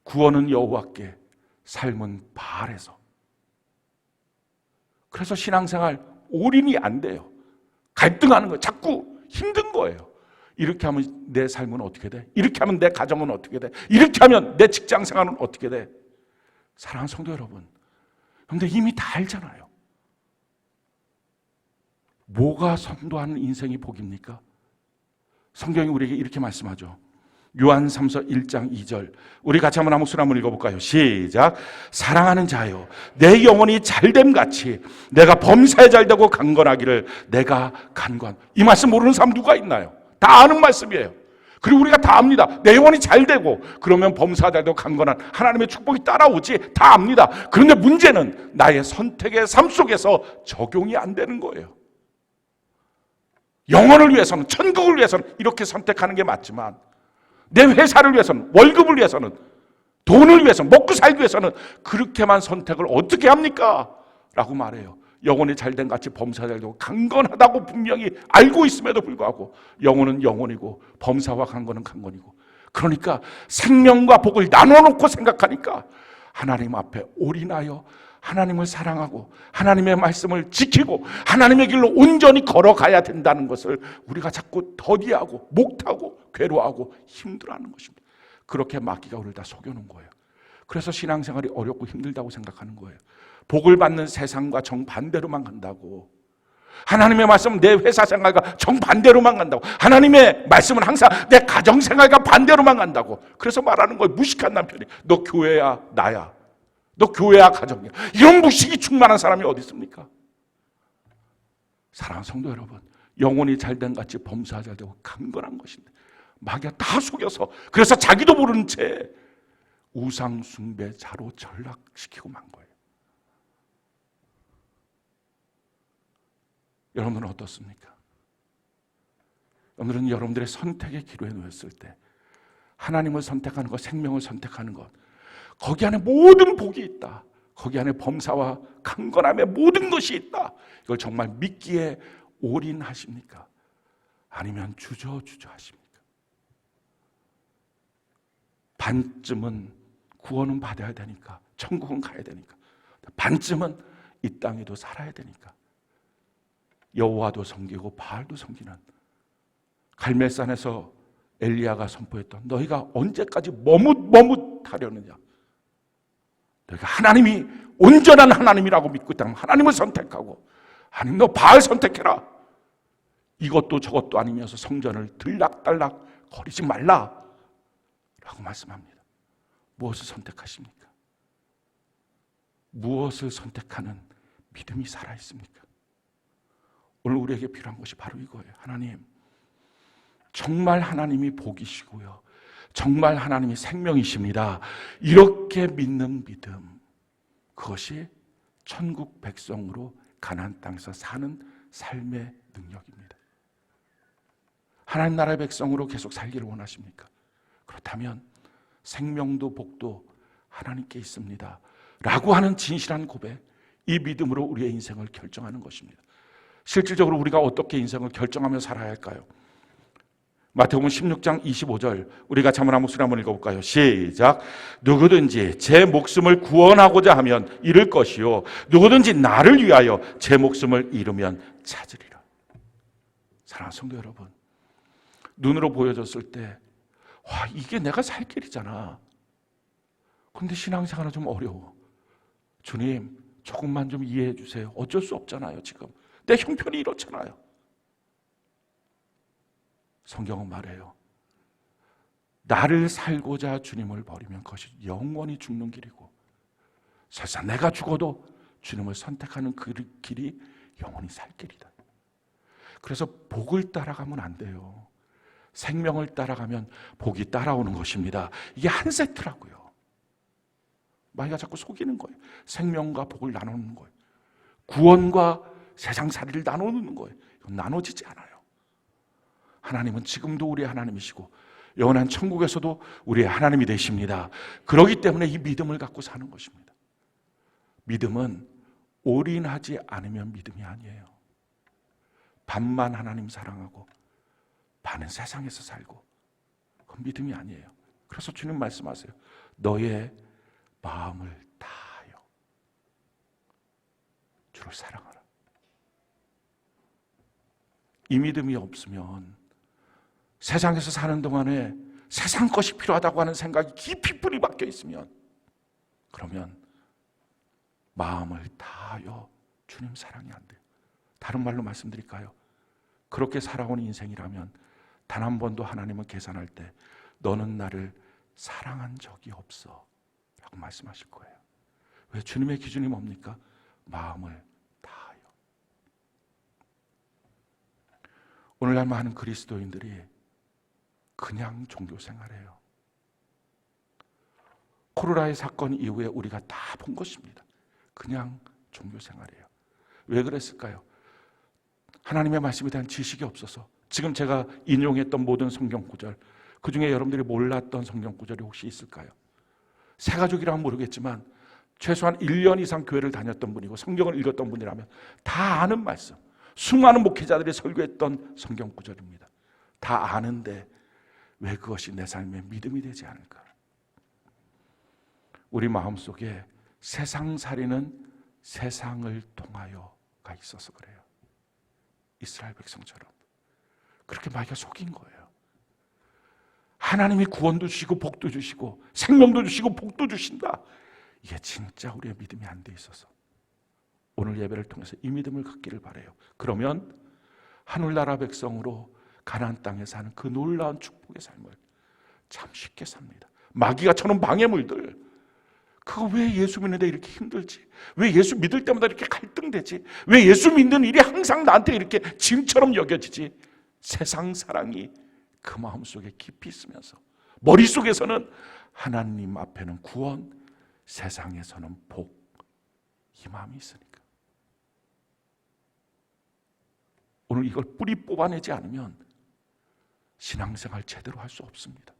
구원은 여호와께, 삶은 바알에서. 그래서 신앙생활 올인이 안 돼요. 갈등하는 거예요. 자꾸 힘든 거예요. 이렇게 하면 내 삶은 어떻게 돼? 이렇게 하면 내 가정은 어떻게 돼? 이렇게 하면 내 직장 생활은 어떻게 돼? 사랑하는 성도 여러분, 여러분들 이미 다 알잖아요. 뭐가 선도하는 인생이 복입니까? 성경이 우리에게 이렇게 말씀하죠. 요한 3서 1장 2절, 우리 같이 한번 목소리 한번 읽어볼까요? 시작. 사랑하는 자여, 내 영혼이 잘됨 같이 내가 범사에 잘되고 강건하기를 내가 간구한. 이 말씀 모르는 사람 누가 있나요? 다 아는 말씀이에요. 그리고 우리가 다 압니다. 내 영혼이 잘 되고 그러면 범사가 되고 강건한 하나님의 축복이 따라오지, 다 압니다. 그런데 문제는 나의 선택의 삶 속에서 적용이 안 되는 거예요. 영혼을 위해서는, 천국을 위해서는 이렇게 선택하는 게 맞지만, 내 회사를 위해서는, 월급을 위해서는, 돈을 위해서는, 먹고 살기 위해서는 그렇게만 선택을 어떻게 합니까? 라고 말해요. 영혼이 잘된 같이 범사가 되고 강건하다고 분명히 알고 있음에도 불구하고 영혼은 영혼이고 범사와 강건은 강건이고, 그러니까 생명과 복을 나눠놓고 생각하니까 하나님 앞에 올인하여 하나님을 사랑하고 하나님의 말씀을 지키고 하나님의 길로 온전히 걸어가야 된다는 것을 우리가 자꾸 더디하고 목타고 괴로워하고 힘들어하는 것입니다. 그렇게 마귀가 우리를 다 속여놓은 거예요. 그래서 신앙생활이 어렵고 힘들다고 생각하는 거예요. 복을 받는 세상과 정반대로만 간다고, 하나님의 말씀은 내 회사 생활과 정반대로만 간다고, 하나님의 말씀은 항상 내 가정 생활과 반대로만 간다고, 그래서 말하는 거예요. 무식한 남편이 너 교회야 나야, 너 교회야 가정이야. 이런 무식이 충만한 사람이 어디 있습니까? 사랑하는 성도 여러분, 영혼이 잘된 같이 범사가 잘되고 강건한 것인데 마귀가 다 속여서, 그래서 자기도 모르는 채 우상 숭배자로 전락시키고 만 거예요. 여러분들은 어떻습니까? 여러분들은 여러분들의 선택의 기로에 놓였을 때 하나님을 선택하는 것, 생명을 선택하는 것, 거기 안에 모든 복이 있다, 거기 안에 범사와 강건함의 모든 것이 있다, 이걸 정말 믿기에 올인하십니까? 아니면 주저주저 하십니까? 반쯤은 구원은 받아야 되니까, 천국은 가야 되니까, 반쯤은 이 땅에도 살아야 되니까 여호와도 섬기고 바알도 섬기는, 갈멜산에서 엘리야가 선포했던 너희가 언제까지 머뭇머뭇하려느냐, 너희가 하나님이 온전한 하나님이라고 믿고 있다면 하나님을 선택하고, 하나님 너 바알 선택해라, 이것도 저것도 아니면서 성전을 들락달락 거리지 말라 라고 말씀합니다. 무엇을 선택하십니까? 무엇을 선택하는 믿음이 살아있습니까? 오늘 우리에게 필요한 것이 바로 이거예요. 하나님, 정말 하나님이 복이시고요, 정말 하나님이 생명이십니다, 이렇게 믿는 믿음, 그것이 천국 백성으로 가나안 땅에서 사는 삶의 능력입니다. 하나님 나라의 백성으로 계속 살기를 원하십니까? 그렇다면 생명도 복도 하나님께 있습니다 라고 하는 진실한 고백, 이 믿음으로 우리의 인생을 결정하는 것입니다. 실질적으로 우리가 어떻게 인생을 결정하며 살아야 할까요? 마태복음 16장 25절 우리 같이 한번 목소리 한번 읽어볼까요? 시작. 누구든지 제 목숨을 구원하고자 하면 잃을 것이요 누구든지 나를 위하여 제 목숨을 잃으면 찾으리라. 사랑하는 성도 여러분, 눈으로 보여졌을 때 와, 이게 내가 살 길이잖아. 그런데 신앙생활은 좀 어려워. 주님, 조금만 좀 이해해 주세요. 어쩔 수 없잖아요. 지금 내 형편이 이렇잖아요. 성경은 말해요. 나를 살고자 주님을 버리면 그것이 영원히 죽는 길이고, 설사 내가 죽어도 주님을 선택하는 그 길이 영원히 살 길이다. 그래서 복을 따라가면 안 돼요. 생명을 따라가면 복이 따라오는 것입니다. 이게 한 세트라고요. 마귀가 자꾸 속이는 거예요. 생명과 복을 나누는 거예요. 구원과 세상살이를 나누는 거예요. 이건 나눠지지 않아요. 하나님은 지금도 우리의 하나님이시고 영원한 천국에서도 우리의 하나님이 되십니다. 그렇기 때문에 이 믿음을 갖고 사는 것입니다. 믿음은 올인하지 않으면 믿음이 아니에요. 반만 하나님 사랑하고 반은 세상에서 살고, 그건 믿음이 아니에요. 그래서 주님 말씀하세요. 너의 마음을 다하여 주를 사랑하라. 이 믿음이 없으면 세상에서 사는 동안에 세상 것이 필요하다고 하는 생각이 깊이 뿌리 박혀 있으면, 그러면 마음을 다하여 주님 사랑이 안 돼요. 다른 말로 말씀드릴까요? 그렇게 살아온 인생이라면 단 한 번도 하나님은 계산할 때 너는 나를 사랑한 적이 없어 라고 말씀하실 거예요. 왜? 주님의 기준이 뭡니까? 마음을 다하여. 오늘날 많은 그리스도인들이 그냥 종교 생활해요. 코로나의 사건 이후에 우리가 다 본 것입니다. 그냥 종교 생활이에요. 왜 그랬을까요? 하나님의 말씀에 대한 지식이 없어서. 지금 제가 인용했던 모든 성경 구절, 그 중에 여러분들이 몰랐던 성경 구절이 혹시 있을까요? 새 가족이라면 모르겠지만 최소한 1년 이상 교회를 다녔던 분이고 성경을 읽었던 분이라면 다 아는 말씀, 수많은 목회자들이 설교했던 성경 구절입니다. 다 아는데 왜 그것이 내 삶의 믿음이 되지 않을까? 우리 마음속에 세상살이는 세상을 통하여가 있어서 그래요. 이스라엘 백성처럼 그렇게 마귀가 속인 거예요. 하나님이 구원도 주시고 복도 주시고 생명도 주시고 복도 주신다. 이게 진짜 우리의 믿음이 안 돼 있어서 오늘 예배를 통해서 이 믿음을 갖기를 바라요. 그러면 하늘나라 백성으로 가나안 땅에 사는 그 놀라운 축복의 삶을 참 쉽게 삽니다. 마귀가 쳐놓은 방해물들, 그거 왜 예수 믿는데 이렇게 힘들지? 왜 예수 믿을 때마다 이렇게 갈등되지? 왜 예수 믿는 일이 항상 나한테 이렇게 짐처럼 여겨지지? 세상 사랑이 그 마음속에 깊이 있으면서 머릿속에서는 하나님 앞에는 구원, 세상에서는 복, 이 마음이 있으니까. 오늘 이걸 뿌리 뽑아내지 않으면 신앙생활 제대로 할 수 없습니다.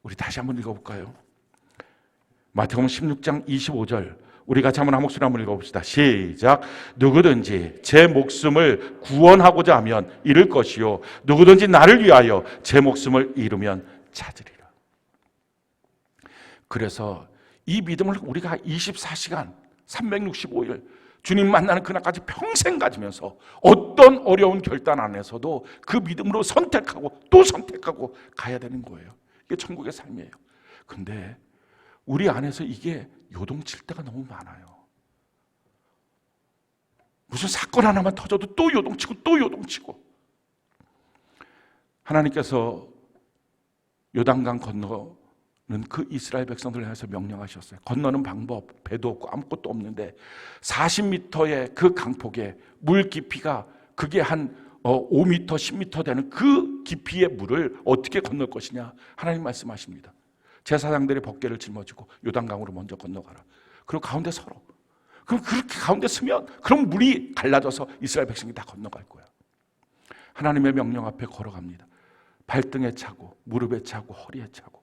우리 다시 한번 읽어볼까요? 마태복음 16장 25절 우리 같이 한번 한 목소리 한번 읽어봅시다. 시작. 누구든지 제 목숨을 구원하고자 하면 잃을 것이요 누구든지 나를 위하여 제 목숨을 잃으면 찾으리라. 그래서 이 믿음을 우리가 24시간 365일 주님 만나는 그날까지 평생 가지면서 어떤 어려운 결단 안에서도 그 믿음으로 선택하고 또 선택하고 가야 되는 거예요. 이게 천국의 삶이에요. 근데 우리 안에서 이게 요동칠 때가 너무 많아요. 무슨 사건 하나만 터져도 또 요동치고 또 요동치고. 하나님께서 요단강 건너는 그 이스라엘 백성들을 향해서 명령하셨어요. 건너는 방법, 배도 없고 아무것도 없는데 40m의 그 강폭에 물 깊이가 그게 한 5m, 10m 되는 그 깊이의 물을 어떻게 건널 것이냐 하나님 말씀하십니다. 제사장들이 벗개를 짊어지고 요단강으로 먼저 건너가라. 그리고 가운데 서로. 그럼 그렇게 가운데 서면 그럼 물이 갈라져서 이스라엘 백성이 다 건너갈 거야. 하나님의 명령 앞에 걸어갑니다. 발등에 차고 무릎에 차고 허리에 차고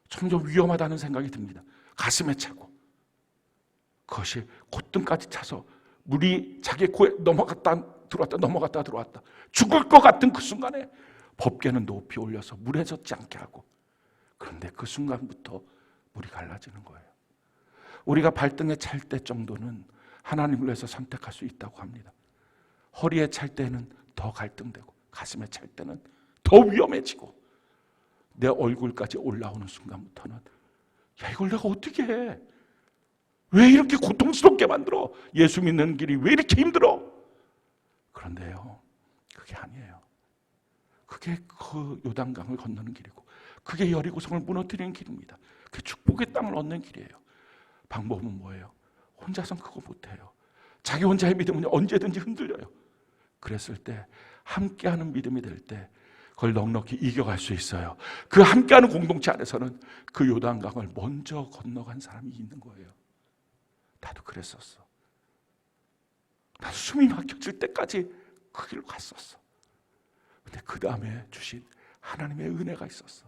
점점 위험하다는 생각이 듭니다. 가슴에 차고 그것이 콧등까지 차서 물이 자기 코에 넘어갔다 들어왔다 넘어갔다 들어왔다 죽을 것 같은 그 순간에 법궤는 높이 올려서 물에 젖지 않게 하고, 그런데 그 순간부터 물이 갈라지는 거예요. 우리가 발등에 찰 때 정도는 하나님을 위해서 선택할 수 있다고 합니다. 허리에 찰 때는 더 갈등되고 가슴에 찰 때는 더 위험해지고 내 얼굴까지 올라오는 순간부터는 야, 이걸 내가 어떻게 해? 왜 이렇게 고통스럽게 만들어? 예수 믿는 길이 왜 이렇게 힘들어? 그런데요, 그게 아니에요. 그게 그 요단강을 건너는 길이고, 그게 여리고성을 무너뜨리는 길입니다. 그게 축복의 땅을 얻는 길이에요. 방법은 뭐예요? 혼자선 그거 못해요. 자기 혼자의 믿음은 언제든지 흔들려요. 그랬을 때 함께하는 믿음이 될 때 그걸 넉넉히 이겨갈 수 있어요. 그 함께하는 공동체 안에서는 그 요단강을 먼저 건너간 사람이 있는 거예요. 나도 그랬었어. 나도 숨이 막혀질 때까지 그 길로 갔었어. 근데 그 다음에 주신 하나님의 은혜가 있었어.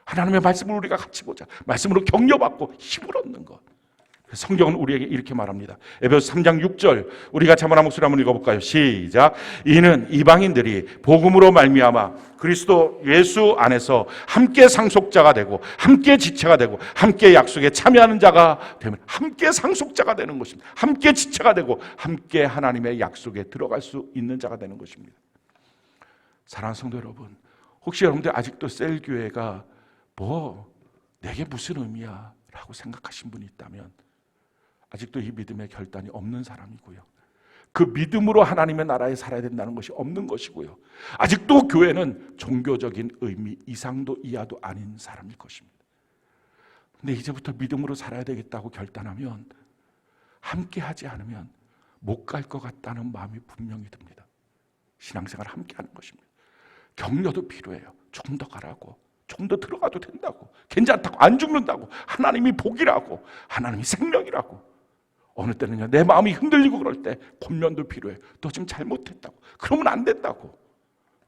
하나님의 말씀을 우리가 같이 보자. 말씀으로 격려받고 힘을 얻는 것. 성경은 우리에게 이렇게 말합니다. 에베소서 3장 6절 우리 같이 한번 목소리 한번 읽어볼까요? 시작. 이는 이방인들이 복음으로 말미암아 그리스도 예수 안에서 함께 상속자가 되고 함께 지체가 되고 함께 약속에 참여하는 자가 되면 함께 상속자가 되는 것입니다. 함께 지체가 되고 함께 하나님의 약속에 들어갈 수 있는 자가 되는 것입니다. 사랑하는 성도 여러분, 혹시 여러분들 아직도 셀교회가 뭐 내게 무슨 의미야 라고 생각하신 분이 있다면 아직도 이 믿음의 결단이 없는 사람이고요. 그 믿음으로 하나님의 나라에 살아야 된다는 것이 없는 것이고요. 아직도 교회는 종교적인 의미 이상도 이하도 아닌 사람일 것입니다. 근데 이제부터 믿음으로 살아야 되겠다고 결단하면 함께 하지 않으면 못 갈 것 같다는 마음이 분명히 듭니다. 신앙생활 함께 하는 것입니다. 격려도 필요해요. 좀 더 가라고, 좀 더 들어가도 된다고, 괜찮다고, 안 죽는다고, 하나님이 복이라고, 하나님이 생명이라고. 어느 때는요, 내 마음이 흔들리고 그럴 때 권면도 필요해. 너 지금 잘못했다고, 그러면 안 된다고.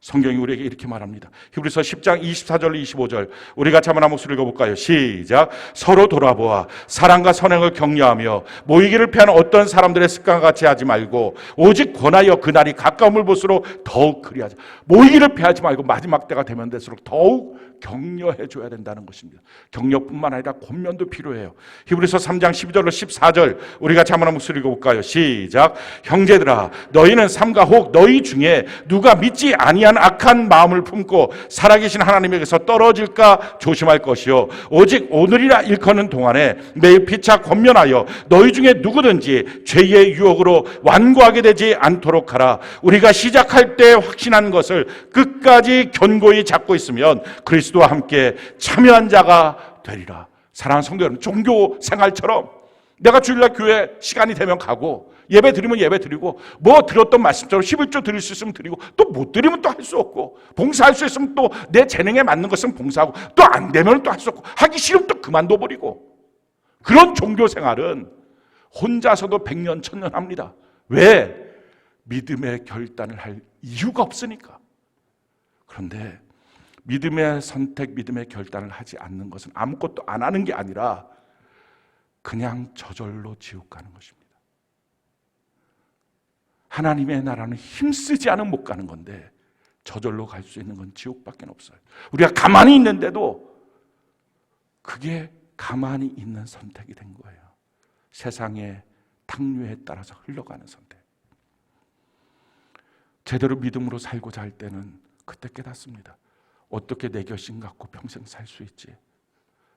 성경이 우리에게 이렇게 말합니다. 히브리서 10장 24절 25절 우리 같이 한번 목소리 읽어볼까요? 시작. 서로 돌아보아 사랑과 선행을 격려하며 모이기를 피하는 어떤 사람들의 습관과 같이 하지 말고 오직 권하여 그날이 가까움을 볼수록 더욱 그리하자. 모이기를 피하지 말고 마지막 때가 되면 될수록 더욱 격려해 줘야 된다는 것입니다. 격려뿐만 아니라 권면도 필요해요. 히브리서 3장 12절로 14절 우리 같이 한번 목소리 읽어볼까요? 시작. 형제들아 너희는 삼가 혹 너희 중에 누가 믿지 아니한 악한 마음을 품고 살아계신 하나님에게서 떨어질까 조심할 것이요 오직 오늘이라 일컫는 동안에 매일 피차 권면하여 너희 중에 누구든지 죄의 유혹으로 완고하게 되지 않도록 하라. 우리가 시작할 때 확신한 것을 끝까지 견고히 잡고 있으면 그리스도와 함께 참여한 자가 되리라. 사랑하는 성도 여러분, 종교 생활처럼 내가 주일날 교회 시간이 되면 가고 예배 드리면 예배 드리고 뭐 들었던 말씀처럼 11조 드릴 수 있으면 드리고 또 못 드리면 또 할 수 없고 봉사할 수 있으면 또 내 재능에 맞는 것은 봉사하고 또 안 되면 또 할 수 없고 하기 싫으면 또 그만둬 버리고 그런 종교 생활은 혼자서도 100년 1000년 합니다. 왜? 믿음의 결단을 할 이유가 없으니까. 그런데 믿음의 선택, 믿음의 결단을 하지 않는 것은 아무것도 안 하는 게 아니라 그냥 저절로 지옥 가는 것입니다. 하나님의 나라는 힘쓰지 않으면 못 가는 건데 저절로 갈 수 있는 건 지옥밖에 없어요. 우리가 가만히 있는데도 그게 가만히 있는 선택이 된 거예요. 세상의 탕류에 따라서 흘러가는 선택. 제대로 믿음으로 살고자 할 때는 그때 깨닫습니다. 어떻게 내 결심 갖고 평생 살 수 있지?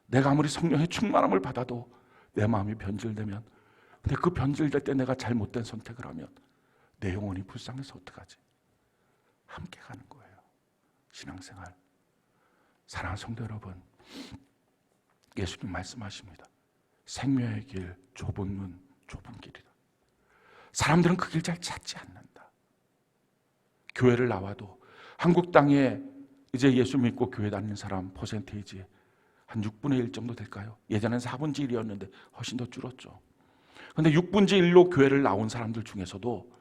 내가 아무리 성령의 충만함을 받아도 내 마음이 변질되면, 근데 그 변질될 때 내가 잘못된 선택을 하면 내 영혼이 불쌍해서 어떡하지? 함께 가는 거예요. 신앙생활. 사랑하는 성도 여러분, 예수님 말씀하십니다. 생명의 길, 좁은 문, 좁은 길이다. 사람들은 그 길 잘 찾지 않는다. 교회를 나와도 한국 땅에 이제 예수 믿고 교회 다니는 사람 퍼센테이지 한 6분의 1 정도 될까요? 예전엔 4분의 1이었는데 훨씬 더 줄었죠. 그런데 6분의 1로 교회를 나온 사람들 중에서도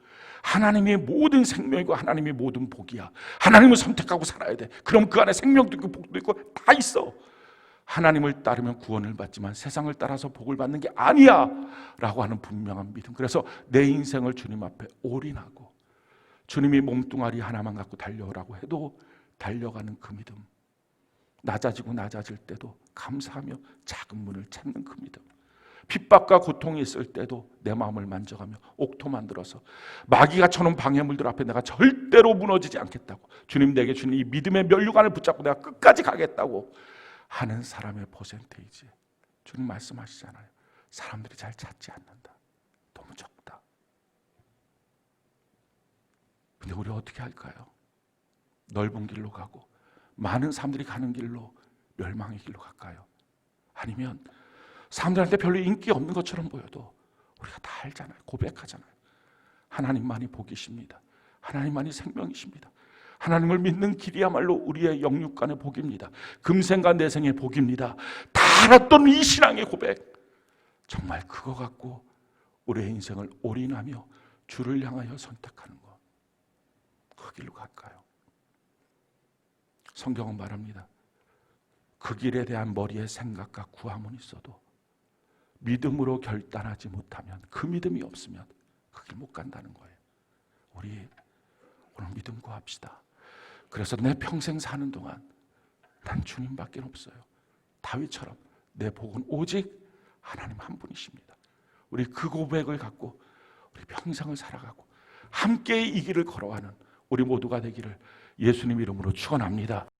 하나님의 모든 생명이고 하나님의 모든 복이야. 하나님을 선택하고 살아야 돼. 그럼 그 안에 생명도 있고 복도 있고 다 있어. 하나님을 따르면 구원을 받지만 세상을 따라서 복을 받는 게 아니야 라고 하는 분명한 믿음. 그래서 내 인생을 주님 앞에 올인하고 주님이 몸뚱아리 하나만 갖고 달려오라고 해도 달려가는 그 믿음. 낮아지고 낮아질 때도 감사하며 작은 문을 찾는 그 믿음. 핍박과 고통이 있을 때도 내 마음을 만져가며 옥토 만들어서 마귀가 쳐놓은 방해물들 앞에 내가 절대로 무너지지 않겠다고, 주님 내게 주는 이 믿음의 면류관을 붙잡고 내가 끝까지 가겠다고 하는 사람의 퍼센테이지, 주님 말씀하시잖아요. 사람들이 잘 찾지 않는다. 너무 적다. 근데 우리 어떻게 할까요? 넓은 길로 가고 많은 사람들이 가는 길로, 멸망의 길로 갈까요? 아니면 사람들한테 별로 인기 없는 것처럼 보여도 우리가 다 알잖아요. 고백하잖아요. 하나님만이 복이십니다. 하나님만이 생명이십니다. 하나님을 믿는 길이야말로 우리의 영육간의 복입니다. 금생과 내생의 복입니다. 다 알았던 이 신앙의 고백, 정말 그거 갖고 우리의 인생을 올인하며 주를 향하여 선택하는 것, 그 길로 갈까요? 성경은 말합니다. 그 길에 대한 머리의 생각과 구함은 있어도 믿음으로 결단하지 못하면, 그 믿음이 없으면 그 길 못 간다는 거예요. 우리 오늘 믿음 구합시다. 그래서 내 평생 사는 동안 난 주님밖에 없어요. 다윗처럼 내 복은 오직 하나님 한 분이십니다. 우리 그 고백을 갖고 우리 평생을 살아가고 함께 이 길을 걸어가는 우리 모두가 되기를 예수님 이름으로 축원합니다.